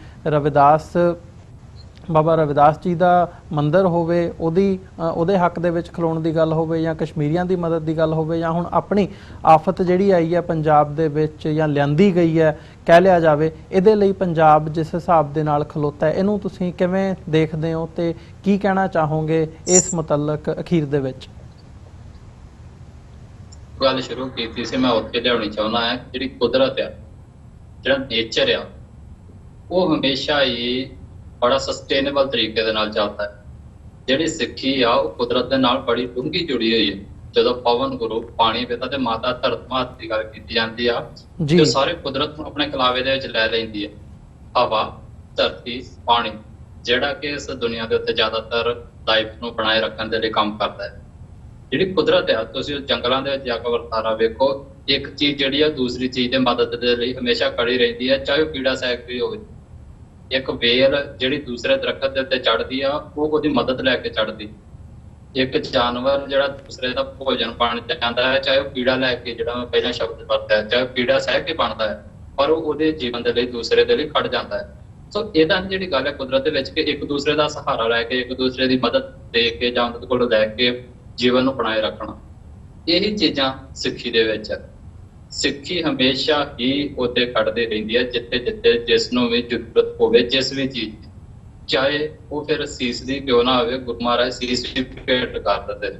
ਬਾਬਾ ਰਵਿਦਾਸ ਜੀ ਦਾ ਮੰਦਿਰ ਹੋਵੇ, ਉਹਦੇ ਹੱਕ ਦੇ ਵਿੱਚ ਖਲੋਣ ਦੀ ਗੱਲ ਹੋਵੇ, ਜਾਂ ਕਸ਼ਮੀਰੀਆਂ ਦੀ ਮਦਦ ਦੀ ਗੱਲ ਹੋਵੇ, ਜਾਂ ਹੁਣ ਆਪਣੀ ਆਫਤ ਜਿਹੜੀ ਆਈ ਹੈ ਪੰਜਾਬ ਦੇ ਵਿੱਚ ਜਾਂ ਲਿਆਂਦੀ ਗਈ ਹੈ ਕਹਿ ਲਿਆ ਜਾਵੇ, ਇਹਦੇ ਲਈ ਪੰਜਾਬ ਜਿਸ ਹਿਸਾਬ ਦੇ ਨਾਲ ਖਲੋਤਾ ਹੈ, ਇਹਨੂੰ ਤੁਸੀਂ ਕਿਵੇਂ ਦੇਖਦੇ ਹੋ ਤੇ ਕੀ ਕਹਿਣਾ ਚਾਹੋਗੇ ਇਸ ਮੁਤਲਕ ਅਖੀਰ ਦੇ ਵਿੱਚ? ਗੱਲ ਸ਼ੁਰੂ ਕੀਤੀ ਸੀ ਮੈਂ ਉੱਥੇ ਲਿਆਉਣੀ ਚਾਹੁੰਦਾ ਹਾਂ, ਜਿਹੜੀ ਕੁਦਰਤ ਆ, ਜਿਹੜਾ ਨੇਚਰ ਆ, ਉਹ ਹਮੇਸ਼ਾ ਹੀ ਬੜਾ ਸਸਟੇਨੇਬਲ ਤਰੀਕੇ ਦੇ ਨਾਲ ਚੱਲਦਾ ਹੈ। ਜਿਹੜੀ ਸਿੱਖੀ ਆ ਉਹ ਕੁਦਰਤ ਦੇ ਨਾਲ ਬੜੀ ਡੂੰਘੀ ਜੁੜੀ ਹੋਈ ਹੈ। ਜਦੋਂ ਪਵਨ ਗੁਰੂ, ਪਾਣੀ ਪਿਤਾ ਤੇ ਮਾਤਾ ਧਰਤ ਮਾਤ ਦੀ ਗੱਲ ਕੀਤੀ ਜਾਂਦੀ ਆ, ਜੋ ਸਾਰੇ ਕੁਦਰਤ ਨੂੰ ਆਪਣੇ ਕਲਾਵੇ ਦੇ ਵਿੱਚ ਲੈ ਲੈਂਦੀ ਹੈ। ਹਵਾ, ਧਰਤੀ, ਪਾਣੀ, ਜਿਹੜਾ ਕਿ ਇਸ ਦੁਨੀਆ ਦੇ ਉੱਤੇ ਜ਼ਿਆਦਾਤਰ ਲਾਈਫ ਨੂੰ ਬਣਾਏ ਰੱਖਣ ਦੇ ਲਈ ਕੰਮ ਕਰਦਾ ਹੈ। ਜਿਹੜੀ ਕੁਦਰਤ ਆ, ਤੁਸੀਂ ਜੰਗਲਾਂ ਦੇ ਵਿੱਚ ਜਾ ਕੇ ਵਰਤਾਰਾ ਵੇਖੋ, ਇੱਕ ਚੀਜ਼ ਜਿਹੜੀ ਆ ਦੂਸਰੀ ਚੀਜ਼ ਦੀ ਮਦਦ ਦੇ ਲਈ ਹਮੇਸ਼ਾ ਖੜੀ ਰਹਿੰਦੀ ਹੈ, ਚਾਹੇ ਉਹ ਕੀੜਾ ਸਹਿਕ ਵੀ ਹੋਵੇ। ਇੱਕ ਵੇਲ ਜਿਹੜੀ ਦੂਸਰੇ ਦਰਖਤ ਦੇ ਉੱਤੇ ਚੜ੍ਹਦੀ ਆ, ਉਹ ਉਹਦੀ ਮਦਦ ਲੈ ਕੇ ਚੜ੍ਹਦੀ। ਇੱਕ ਜਾਨਵਰ ਜਿਹੜਾ ਦੂਸਰੇ ਦਾ ਭੋਜਨ ਬਣ ਜਾਂਦਾ ਹੈ, ਚਾਹੇ ਉਹ ਕੀੜਾ ਲੈ ਕੇ, ਜਿਹੜਾ ਮੈਂ ਪਹਿਲਾਂ ਸ਼ਬਦ ਵਰਤਿਆ, ਚਾਹੇ ਉਹ ਕੀੜਾ ਸਹਿ ਕੇ ਬਣਦਾ ਹੈ, ਪਰ ਉਹ ਉਹਦੇ ਜੀਵਨ ਦੇ ਲਈ ਦੂਸਰੇ ਦੇ ਲਈ ਖੜ ਜਾਂਦਾ ਹੈ। ਸੋ ਇਹਦਾ ਜਿਹੜੀ ਗੱਲ ਹੈ ਕੁਦਰਤ ਦੇ ਵਿੱਚ, ਕਿ ਇੱਕ ਦੂਸਰੇ ਦਾ ਸਹਾਰਾ ਲੈ ਕੇ, ਇੱਕ ਦੂਸਰੇ ਦੀ ਮਦਦ ਦੇ ਕੇ ਜਾਂ ਉਹਦੇ ਕੋਲ ਲੈ ਕੇ ਜੀਵਨ ਨੂੰ ਬਣਾਏ ਰੱਖਣਾ, ਇਹੀ ਚੀਜ਼ਾਂ ਸਿੱਖੀ ਦੇ ਵਿੱਚ ਹੈ। ਸਿੱਖੀ ਹਮੇਸ਼ਾ ਹੀ ਉੱਥੇ ਖੜਦੀ ਰਹਿੰਦੀ ਹੈ ਜਿੱਥੇ ਜਿੱਥੇ ਜਿਸ ਨੂੰ ਵੀ ਜ਼ਰੂਰਤ ਹੋਵੇ, ਜਿਸ ਵੀ ਚੀਜ਼ ਦੀ, ਚਾਹੇ ਉਹ ਫਿਰ ਸੀਸ ਦੀ ਕਿਉਂ ਨਾ ਹੋਵੇ, ਗੁਰੂ ਮਹਾਰਾਜ ਸੀਸ ਵੀ ਭੇਟ ਕਰ ਦਿੰਦੇ ਨੇ।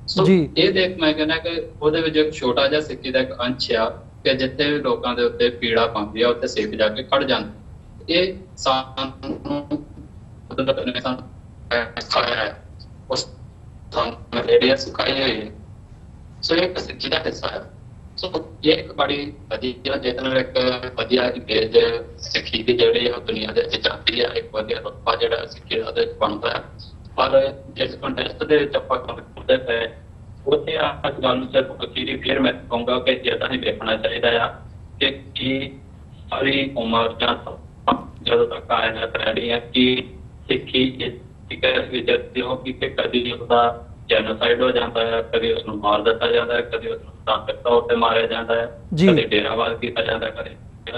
ਸੋ ਇਹ ਦੇਖ ਮੈਂ ਕਹਿੰਦਾ ਕਿ ਉਹਦੇ ਵਿੱਚ ਇੱਕ ਛੋਟਾ ਜਿਹਾ ਸਿੱਖੀ ਦਾ ਇੱਕ ਅੰਸ਼ ਆ ਕਿ ਜਿੱਥੇ ਵੀ ਲੋਕਾਂ ਦੇ ਉੱਤੇ ਪੀੜਾ ਪਾਉਂਦੀ ਆ, ਉੱਥੇ ਸਿੱਖ ਜਾ ਕੇ ਖੜ ਜਾਂਦੇ। ਇਹ ਸਾਨੂੰ ਕੁਦਰਤ ਨੇ ਸਾਨੂੰ ਸਿਖਾਇਆ ਹੈ, ਉਸ ਸਾਨੂੰ ਜਿਹੜੀ ਸਿਖਾਈ ਹੋਈ ਹੈ। ਸੋ ਇਹ ਸਿੱਖੀ ਦਾ ਹਿੱਸਾ ਹੈ। ਸੋ ਇਹ ਇੱਕ ਬੜੀ ਵਧੀਆ, ਜਿਹਦੇ ਨਾਲ ਇੱਕ ਵਧੀਆ ਇਮੇਜ ਸਿੱਖੀ ਦੀ ਜਿਹੜੀ ਆ ਦੁਨੀਆ ਦੇ ਵਿੱਚ ਜਾਂਦੀ ਹੈ, ਇੱਕ ਵਧੀਆ ਰੁਤਬਾ ਜਿਹੜਾ ਸਿੱਖੀ ਦਾ ਉਹਦੇ ਬਣਦਾ ਹੈ। ਪਰ ਜਿਸ ਕੰਟੈਕਸਟ ਦੇ ਵਿੱਚ ਆਪਾਂ ਗੱਲ ਕਰਦੇ ਪਏ, ਉੱਥੇ ਅੱਜ ਗੱਲ ਨੂੰ ਸਿਰਫ ਅਖੀਰੀ ਫਿਰ ਮੈਂ ਕਹੂੰਗਾ ਕਿ ਇੱਦਾਂ ਹੀ ਵੇਖਣਾ ਚਾਹੀਦਾ ਆ ਕਿ ਕੀ ਸਾਰੀ ਉਮਰ ਜਾਂ ਜਦੋਂ ਤੱਕ ਕਾਇਨਾਤ ਰਹਿਣੀ ਹੈ ਕਿ ਸਿੱਖੀ ਇੱਕ ਵਿਚਰਦੀ ਹੋ ਕਿ ਕਦੀ ਉਹਦਾ ਜੈਨੋਸਾਈਡ ਹੋ ਜਾਂਦਾ ਹੈ, ਕਦੇ ਉਸਨੂੰ ਮਾਰ ਦਿੱਤਾ ਜਾਂਦਾ ਹੈ, ਕਦੇ ਉਸਨੂੰ ਤਾਂਤਰਿਕ ਤੌਰ ਤੇ ਮਾਰਿਆ ਜਾਂਦਾ ਹੈ, ਕਦੇ ਡੇਰਾਵਾਦ ਕੀਤਾ ਜਾਂਦਾ, ਕਦੇ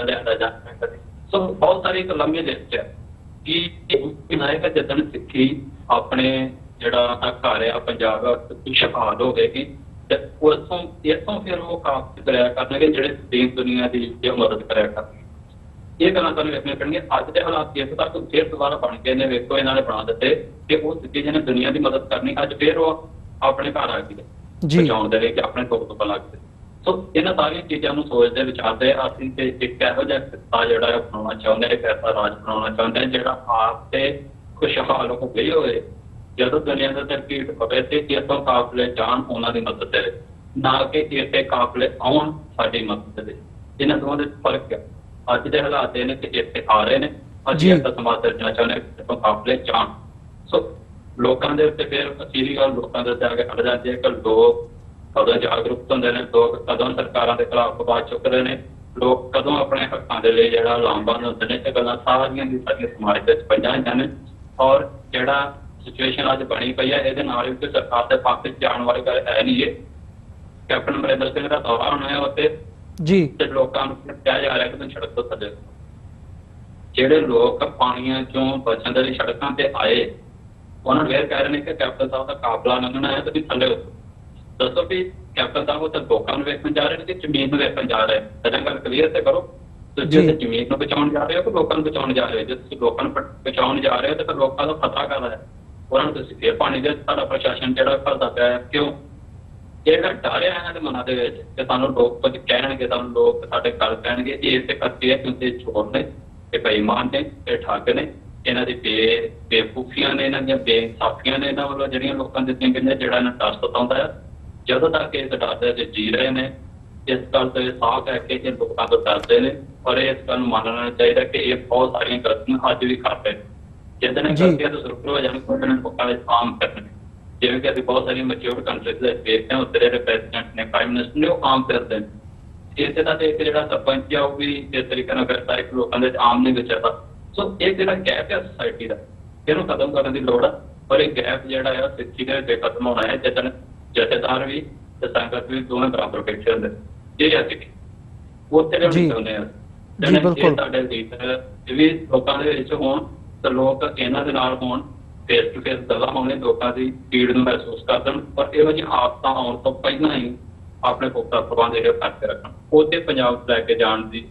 ਲਿਆਂਦਾ ਜਾਂਦਾ, ਕਦੇ। ਸੋ ਬਹੁਤ ਸਾਰੀ ਇੱਕ ਲੰਮੀ ਲਿਸਟ ਹੈ ਕਿ ਨਾਇਕ ਜਦਨ ਸਿੱਖੀ ਆਪਣੇ ਜਿਹੜਾ ਘਰ ਆ ਪੰਜਾਬ ਸ਼ਹਾਦ ਹੋ ਗਏ ਤੇ ਉਸੋਂ ਇੱਥੋਂ ਫਿਰ ਉਹ ਕਾਬਜ਼ ਕਰਿਆ ਕਰਨਗੇ ਜਿਹੜੇ ਦੇਸ਼ ਦੁਨੀਆ ਦੀ ਮਦਦ ਕਰਿਆ ਕਰਨਗੇ। ਇਹ ਗੱਲਾਂ ਤੁਹਾਨੂੰ ਵੇਖਣੀਆਂ ਪੈਣਗੀਆਂ। ਅੱਜ ਦੇ ਹਾਲਾਤ ਇਸ ਤੱਕ ਫਿਰ ਦੁਬਾਰਾ ਬਣ ਕੇ ਨੇ, ਵੇਖੋ ਇਹਨਾਂ ਨੇ ਬਣਾ ਦਿੱਤੇ ਕਿ ਉਹ ਸਿੱਖੀ ਜਿਹਨੇ ਦੁਨੀਆ ਦੀ ਮਦਦ ਕਰਨੀ, ਅੱਜ ਫਿਰ ਉਹ ਆਪਣੇ ਘਰ ਆ ਗਏ ਬਚਾਉਣ ਦੇ ਲਈ ਕਿ ਆਪਣੇ ਦੁੱਖ ਤੋਂ ਲੱਗ ਗਏ। ਸੋ ਇਹਨਾਂ ਸਾਰੀਆਂ ਚੀਜ਼ਾਂ ਨੂੰ ਸੋਚਦੇ ਵਿਚਾਰਦੇ ਅਸੀਂ ਤੇ ਇੱਕ ਇਹੋ ਜਿਹਾ ਕਿੱਤਾ ਜਿਹੜਾ ਹੈ ਬਣਾਉਣਾ ਚਾਹੁੰਦੇ, ਇੱਕ ਐਸਾ ਰਾਜ ਬਣਾਉਣਾ ਚਾਹੁੰਦੇ ਜਿਹੜਾ ਆਪ ਤੇ ਖੁਸ਼ਹਾਲ ਹੋ ਗਈ ਹੋਵੇ। ਜਦੋਂ ਦੁਨੀਆ ਦੇ ਉੱਤੇ ਭੀੜ ਪਵੇ ਤੇ ਇੱਥੋਂ ਕਾਫਲੇ ਜਾਣ ਉਹਨਾਂ ਦੀ ਮਦਦ ਦੇ, ਨਾ ਕਿ ਇੱਥੇ ਕਾਫਲੇ ਆਉਣ ਸਾਡੀ ਮਦਦ ਦੇ। ਇਹਨਾਂ ਦੋਵਾਂ ਦੇ ਫਰਕ ਹੈ। ਅੱਜ ਦੇ ਹਾਲਾਤ ਇਹ ਨੇ ਕਿ ਇੱਥੇ ਆ ਰਹੇ ਨੇ, ਅਸੀਂ ਇੱਕ ਸਮਾਜ ਸਿਰਜਣਾ ਚਾਹੁੰਦੇ ਇੱਥੋਂ ਕਾਫਲੇ ਜਾਣ। ਸੋ ਲੋਕਾਂ ਦੇ ਉੱਤੇ ਫਿਰ ਅਖੀਰੀ ਗੱਲ ਲੋਕਾਂ ਦੇ ਉੱਤੇ ਆ ਕੇ ਖੜ ਜਾਂਦੀ ਹੈ ਕਿ ਲੋਕ ਕਦੋਂ ਜਾਗਰੂਕ ਹੁੰਦੇ ਨੇ, ਲੋਕ ਕਦੋਂ ਸਰਕਾਰਾਂ ਦੇ ਖਿਲਾਫ ਆਵਾਜ਼ ਚੁੱਕਦੇ ਨੇ, ਲੋਕ ਕਦੋਂ ਆਪਣੇ ਹੱਕਾਂ ਦੇ ਲਈ ਜਿਹੜਾ ਲਾਮਬੰਦ ਹੁੰਦੇ ਨੇ। ਇਹ ਗੱਲਾਂ ਸਾਰੀਆਂ ਦੀ ਸਾਰੀਆਂ ਸਮਾਜ ਵਿੱਚ ਪਈਆਂ ਹੋਈਆਂ ਨੇ। ਔਰ ਜਿਹੜਾ ਸਿਚੁਏਸ਼ਨ ਅੱਜ ਬਣੀ ਪਈ ਹੈ, ਇਹਦੇ ਨਾਲ ਵੀ ਸਰਕਾਰ ਦੇ ਪੱਖ ਵਿੱਚ ਜਾਣ ਵਾਲੀ ਗੱਲ ਹੈ ਨਹੀਂ। ਇਹ ਕੈਪਟਨ ਅਮਰਿੰਦਰ ਸਿੰਘ ਦਾ ਦੌਰਾ ਹੋਣਾ ਹੈ ਉੱਥੇ ਤੇ ਲੋਕਾਂ ਨੂੰ ਕਿਹਾ ਜਾ ਰਿਹਾ ਕਿ ਤੁਸੀਂ ਸੜਕ ਤੋਂ ਥੱਲੇ। ਜਿਹੜੇ ਲੋਕ ਪਾਣੀਆਂ ਚੋਂ ਬਚਣ ਦੇ ਲਈ ਸੜਕਾਂ ਤੇ ਆਏ, ਉਹਨਾਂ ਨੂੰ ਇਹ ਕਹਿ ਰਹੇ ਨੇ ਕਿ ਕੈਪਟਨ ਸਾਹਿਬ ਦਾ ਕਾਫਲਾ ਲੰਘਣਾ ਹੈ, ਤੁਸੀਂ ਥੱਲੇ ਉਤਰੋ। ਦੱਸੋ ਵੀ ਕੈਪਟਨ ਸਾਹਿਬ ਉੱਥੇ ਲੋਕਾਂ ਨੂੰ ਵੇਖਣ ਜਾ ਰਹੇ ਨੇ ਕਿ ਜ਼ਮੀਨ ਨੂੰ ਵੇਖਣ ਜਾ ਰਹੇ? ਇਹਨਾਂ ਗੱਲ ਕਲੀਅਰ ਤੇ ਕਰੋ। ਤੁਸੀਂ ਉੱਥੇ ਜ਼ਮੀਨ ਨੂੰ ਬਚਾਉਣ ਜਾ ਰਹੇ ਹੋ ਕਿ ਲੋਕਾਂ ਨੂੰ ਬਚਾਉਣ ਜਾ ਰਹੇ ਹੋ? ਜੇ ਤੁਸੀਂ ਲੋਕਾਂ ਨੂੰ ਬਚਾਉਣ ਜਾ ਰਹੇ ਹੋ ਤਾਂ ਫਿਰ ਲੋਕਾਂ ਦਾ ਖਤਰਾ ਕਰਦਾ ਹੈ। ਉਹਨਾਂ ਨੂੰ ਤੁਸੀਂ ਫਿਰ ਪਾਣੀ ਦੇ ਸਾਡਾ ਪ੍ਰਸ਼ਾਸਨ ਜਿਹੜਾ ਕਰਦਾ ਪਿਆ ਹੈ, ਕਿਉਂ? ਇਹ ਜਿਹੜਾ ਡਰ ਹੈ ਇਹਨਾਂ ਦੇ ਮਨਾਂ ਦੇ ਵਿੱਚ ਕਿ ਸਾਨੂੰ ਲੋਕ ਕੁਝ ਕਹਿਣਗੇ, ਸਾਨੂੰ ਲੋਕ ਸਾਡੇ ਗੱਲ ਕਹਿਣਗੇ, ਇਹ ਇਸੇ ਕਰਕੇ ਹੈ ਕਿਉਂਕਿ ਚੋਰ ਨੇ, ਇਹ ਬੇਈਮਾਨ ਨੇ, ਇਹ ਠੱਗ ਨੇ, ਇਹਨਾਂ ਦੀ ਬੇਵਕੂਫੀਆਂ ਨੇ, ਇਹਨਾਂ ਦੀਆਂ ਬੇਇਨਸਾਫੀਆਂ ਨੇ, ਇਹਨਾਂ ਵੱਲੋਂ ਜਿਹੜੀਆਂ ਲੋਕਾਂ ਦਿੱਤੀਆਂ ਗਈਆਂ, ਜਿਹੜਾ ਇਹਨਾਂ ਡਰ ਸਤਾਉਂਦਾ ਹੈ। ਜਦੋਂ ਤੱਕ ਇਸ ਡਰ ਦੇ ਵਿੱਚ ਜੀ ਰਹੇ ਨੇ, ਇਸ ਗੱਲ ਤੋਂ ਇਹ ਸਾਫ਼ ਹੈ ਕਿ ਇਹ ਲੋਕਾਂ ਤੋਂ ਡਰਦੇ ਨੇ। ਔਰ ਇਸ ਗੱਲ ਨੂੰ ਮੰਨਣਾ ਚਾਹੀਦਾ ਕਿ ਇਹ ਬਹੁਤ ਸਾਰੀਆਂ ਗਲਤੀਆਂ ਅੱਜ ਵੀ ਕਰਦੇ ਨੇ। ਜਿੱਦਾਂ ਗਲਤੀਆਂ ਤੋਂ ਸੁਰੱਖਿਅਤ ਹੋ ਜਾਣ, ਉਹਨਾਂ ਨੂੰ ਲੋਕਾਂ ਵਿੱਚ ਆਮ ਕਰਨਗੇ। ਜਿਵੇਂ ਕਿ ਅਸੀਂ ਬਹੁਤ ਸਾਰੀਆਂ ਮੈਚਿਓਰ ਕੰਟਰੀਜ਼ ਦੇ ਵੇਖਦੇ ਹਾਂ, ਉੱਥੇ ਜਿਹੜੇ ਪ੍ਰੈਜ਼ੀਡੈਂਟ ਨੇ, ਪ੍ਰਾਈਮ ਮਿਨਿਸਟਰ ਨੇ, ਉਹ ਆਮ ਫਿਰਦੇ ਨੇ। ਇਸੇ ਤਰ੍ਹਾਂ ਇੱਕ ਜਿਹੜਾ ਸਰਪੰਚ ਆ, ਉਹ ਵੀ ਇਸ ਤਰੀਕੇ ਨਾਲ ਫਿਰਦਾ, ਇੱਕ ਲੋਕਾਂ ਦੇ ਆਮ ਨਹੀਂ ਵਿਚਰਦਾ। ਸੋ ਇਹ ਜਿਹੜਾ ਗੈਪ ਹੈ ਸੋਸਾਇਟੀ ਦਾ, ਇਹਨੂੰ ਖਤਮ ਕਰਨ ਦੀ ਲੋੜ ਹੈ। ਔਰ ਇਹ ਗੈਪ ਜਿਹੜਾ ਆ ਸਿੱਖੀ ਦੇ ਵਿੱਚ ਖਤਮ ਹੋਣਾ ਹੈ। ਜਿੱਦਣ ਜਥੇਦਾਰ ਵੀ ਤੇ ਸੰਗਤ ਵੀ ਦੋਵੇਂ ਬਰਾਬਰ ਬੈਠੇ ਹੁੰਦੇ, ਇਹ ਅਸੀਂ ਉੱਥੇ ਲਿਆਉਣੀ ਚਾਹੁੰਦੇ ਹਾਂ। ਜੇ ਸਾਡੇ ਲੀਡਰ ਵੀ ਲੋਕਾਂ ਦੇ ਵਿੱਚ ਹੋਣ ਤਾਂ ਲੋਕ ਇਹਨਾਂ ਦੇ ਨਾਲ ਹੋਣ, ਫੇਸ ਟੂ ਫੇਸ ਗੱਲਾਂ ਹੋਣੇ, ਲੋਕਾਂ ਦੀ ਭੀੜ ਨੂੰ ਮਹਿਸੂਸ ਕਰਨ। ਪਰ ਇਹੋ ਜਿਹੀਆਂ ਆਫਤਾਂ ਆਉਣ ਤੋਂ ਪਹਿਲਾਂ ਹੀ ਆਪਣੇ ਪੁਖਤਾ ਪ੍ਰਬੰਧ ਜਿਹੜੇ ਕਰਕੇ ਰੱਖਣ। ਉਹਦੇ ਪੰਜਾਬ ਲੈ ਕੇ ਜਾਣ ਦੀ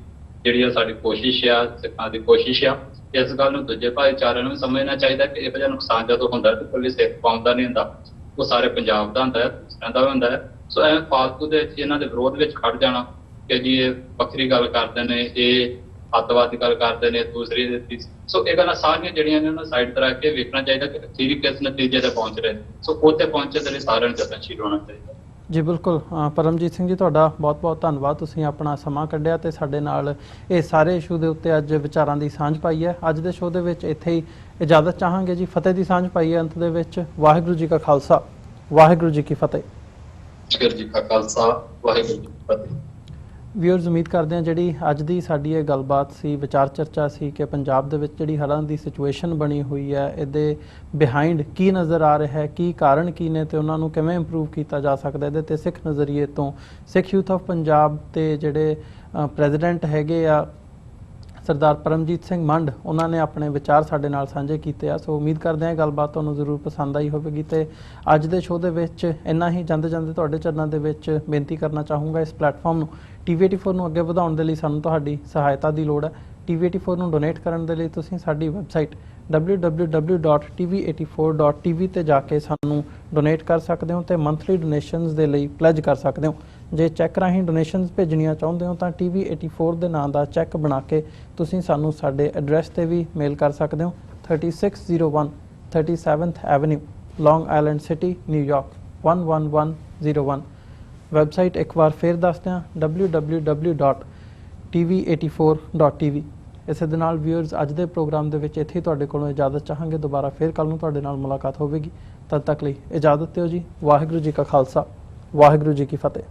ਜਿਹੜੀ ਆ ਸਾਡੀ ਕੋਸ਼ਿਸ਼ ਆ, ਸਿੱਖਾਂ ਦੀ ਕੋਸ਼ਿਸ਼ ਆ। ਇਸ ਗੱਲ ਨੂੰ ਦੂਜੇ ਭਾਈਚਾਰਿਆਂ ਨੂੰ ਵੀ ਸਮਝਣਾ ਚਾਹੀਦਾ ਕਿ ਇਹੋ ਜਿਹਾ ਨੁਕਸਾਨ ਜਦੋਂ ਹੁੰਦਾ ਤਾਂ ਕੋਈ ਸਿੱਖ ਕੌਮ ਦਾ ਨਹੀਂ ਹੁੰਦਾ, ਉਹ ਸਾਰੇ ਪੰਜਾਬ ਦਾ ਹੁੰਦਾ ਹੈ, ਦੂਸਰਿਆਂ ਦਾ ਵੀ ਹੁੰਦਾ ਹੈ। ਸੋ ਐਵੇਂ ਫਾਲਤੂ ਦੇ ਵਿੱਚ ਇਹਨਾਂ ਦੇ ਵਿਰੋਧ ਵਿੱਚ ਖੜ ਜਾਣਾ ਕਿ ਜੀ ਇਹ ਵੱਖਰੀ ਗੱਲ ਕਰਦੇ ਨੇ, ਇਹ ਅੱਤਵਾਦ ਦੀ ਗੱਲ ਕਰਦੇ ਨੇ, ਦੂਸਰੀ ਦੀ। ਸੋ ਇਹ ਗੱਲਾਂ ਸਾਰੀਆਂ ਜਿਹੜੀਆਂ ਨੇ ਉਹਨਾਂ ਸਾਈਡ ਤੇ ਰੱਖ ਕੇ ਵੇਖਣਾ ਚਾਹੀਦਾ ਕਿ ਅਸੀਂ ਵੀ ਕਿਸ ਨਤੀਜੇ ਤੇ ਪਹੁੰਚ ਰਹੇ। ਸੋ ਉੱਥੇ ਪਹੁੰਚਣ ਦੇ ਲਈ ਸਾਰਿਆਂ ਨੂੰ ਯਤਨਸ਼ੀਲ ਹੋਣਾ ਚਾਹੀਦਾ। ਜੀ ਬਿਲਕੁਲ ਪਰਮਜੀਤ ਸਿੰਘ ਜੀ, ਤੁਹਾਡਾ ਬਹੁਤ-ਬਹੁਤ ਧੰਨਵਾਦ। ਤੁਸੀਂ ਆਪਣਾ ਸਮਾਂ ਕੱਢਿਆ ਤੇ ਸਾਡੇ ਨਾਲ ਇਹ ਸਾਰੇ ਇਸ਼ੂ ਦੇ ਉੱਤੇ ਅੱਜ ਵਿਚਾਰਾਂ ਦੀ ਸਾਂਝ ਪਾਈ ਹੈ। ਅੱਜ ਦੇ ਸ਼ੋਅ ਦੇ ਵਿੱਚ ਇੱਥੇ ਹੀ ਇਜਾਜ਼ਤ ਚਾਹਾਂਗੇ ਜੀ। ਫਤਿਹ ਦੀ ਸਾਂਝ ਪਾਈ ਹੈ ਅੰਤ ਦੇ ਵਿੱਚ। ਵਾਹਿਗੁਰੂ ਜੀ ਕਾ ਖਾਲਸਾ, ਵਾਹਿਗੁਰੂ ਜੀ ਕੀ ਫਤਿਹ। ਵਾਹਿਗੁਰੂ ਜੀ ਕਾ ਖਾਲਸਾ, ਵਾਹਿਗੁਰੂ ਜੀ ਕੀ ਫਤਿਹ। ਵਿਊਅਰਸ, ਉਮੀਦ ਕਰਦੇ ਹਾਂ ਜਿਹੜੀ ਅੱਜ ਦੀ ਸਾਡੀ ਇਹ ਗੱਲਬਾਤ ਸੀ, ਵਿਚਾਰ ਚਰਚਾ ਸੀ ਕਿ ਪੰਜਾਬ ਦੇ ਵਿੱਚ ਜਿਹੜੀ ਹੜ੍ਹਾਂ ਦੀ ਸਿਚੁਏਸ਼ਨ ਬਣੀ ਹੋਈ ਹੈ, ਇਹਦੇ ਬਿਹਾਈਂਡ ਕੀ ਨਜ਼ਰ ਆ ਰਿਹਾ ਹੈ, ਕੀ ਕਾਰਨ ਕੀ ਨੇ ਤੇ ਉਹਨਾਂ ਨੂੰ ਕਿਵੇਂ ਇੰਪਰੂਵ ਕੀਤਾ ਜਾ ਸਕਦਾ। ਇਹਦੇ ਤੇ ਸਿੱਖ ਨਜ਼ਰੀਏ ਤੋਂ ਸਿੱਖ ਯੂਥ ਆਫ ਪੰਜਾਬ ਦੇ ਜਿਹੜੇ ਪ੍ਰੈਜ਼ੀਡੈਂਟ ਹੈਗੇ ਆ ਸਰਦਾਰ ਪਰਮਜੀਤ ਸਿੰਘ ਮੰਡ, ਉਹਨਾਂ ਨੇ ਆਪਣੇ ਵਿਚਾਰ ਸਾਡੇ ਨਾਲ ਸਾਂਝੇ ਕੀਤੇ ਆ। ਸੋ ਉਮੀਦ ਕਰਦੇ ਹਾਂ ਇਹ ਗੱਲਬਾਤ ਤੁਹਾਨੂੰ ਜ਼ਰੂਰ ਪਸੰਦ ਆਈ ਹੋਵੇਗੀ ਤੇ ਅੱਜ ਦੇ ਸ਼ੋਅ ਦੇ ਵਿੱਚ ਇੰਨਾ ਹੀ। ਜਾਂਦੇ ਜਾਂਦੇ ਤੁਹਾਡੇ ਚਰਨਾਂ ਦੇ ਵਿੱਚ ਬੇਨਤੀ ਕਰਨਾ ਚਾਹੂੰਗਾ, ਇਸ ਪਲੇਟਫਾਰਮ ਨੂੰ TV84 ਨੂੰ ਅੱਗੇ ਵਧਾਉਣ ਦੇ ਲਈ ਸਾਨੂੰ ਤੁਹਾਡੀ ਸਹਾਇਤਾ ਦੀ ਲੋੜ ਹੈ। TV84 ਨੂੰ ਡੋਨੇਟ ਕਰਨ ਦੇ ਲਈ ਤੁਸੀਂ ਸਾਡੀ ਵੈਬਸਾਈਟ www.tv84.tv ਤੇ ਜਾ ਕੇ ਸਾਨੂੰ ਡੋਨੇਟ ਕਰ ਸਕਦੇ ਹੋ ਤੇ ਮੰਥਲੀ ਡੋਨੇਸ਼ਨਸ ਦੇ ਲਈ ਪਲੈਜ ਕਰ ਸਕਦੇ ਹੋ। ਜੇ ਚੈੱਕ ਰਾਹੀਂ ਡੋਨੇਸ਼ਨਸ ਭੇਜਣੀਆਂ ਚਾਹੁੰਦੇ ਹੋ ਤਾਂ TV84 ਦੇ ਨਾਂ ਦਾ ਚੈੱਕ ਬਣਾ ਕੇ ਤੁਸੀਂ ਸਾਨੂੰ ਸਾਡੇ ਐਡਰੈਸ ਤੇ ਵੀ ਮੇਲ ਕਰ ਸਕਦੇ ਹੋ। 3601 37th ਐਵਨਿਊ, ਲੌਂਗ ਆਈਲੈਂਡ ਸਿਟੀ, ਨਿਊਯਾਰਕ 11101। ਵੈਬਸਾਈਟ ਇੱਕ ਵਾਰ ਫਿਰ ਦੱਸਦੇ ਹਾਂ, www.tv84.tv। ਇਸੇ ਦੇ ਨਾਲ ਵਿਊਅਰਸ, ਅੱਜ ਦੇ ਪ੍ਰੋਗਰਾਮ ਦੇ ਵਿੱਚ ਇੱਥੇ ਹੀ ਤੁਹਾਡੇ ਕੋਲੋਂ ਇਜਾਜ਼ਤ ਚਾਹਾਂਗੇ। ਦੁਬਾਰਾ ਫਿਰ ਕੱਲ੍ਹ ਨੂੰ ਤੁਹਾਡੇ ਨਾਲ ਮੁਲਾਕਾਤ ਹੋਵੇਗੀ। ਤਦ ਤੱਕ ਲਈ ਇਜਾਜ਼ਤ ਦਿਓ ਜੀ। ਵਾਹਿਗੁਰੂ ਜੀ ਕਾ ਖਾਲਸਾ, ਵਾਹਿਗੁਰੂ ਜੀ ਕੀ ਫਤਿਹ।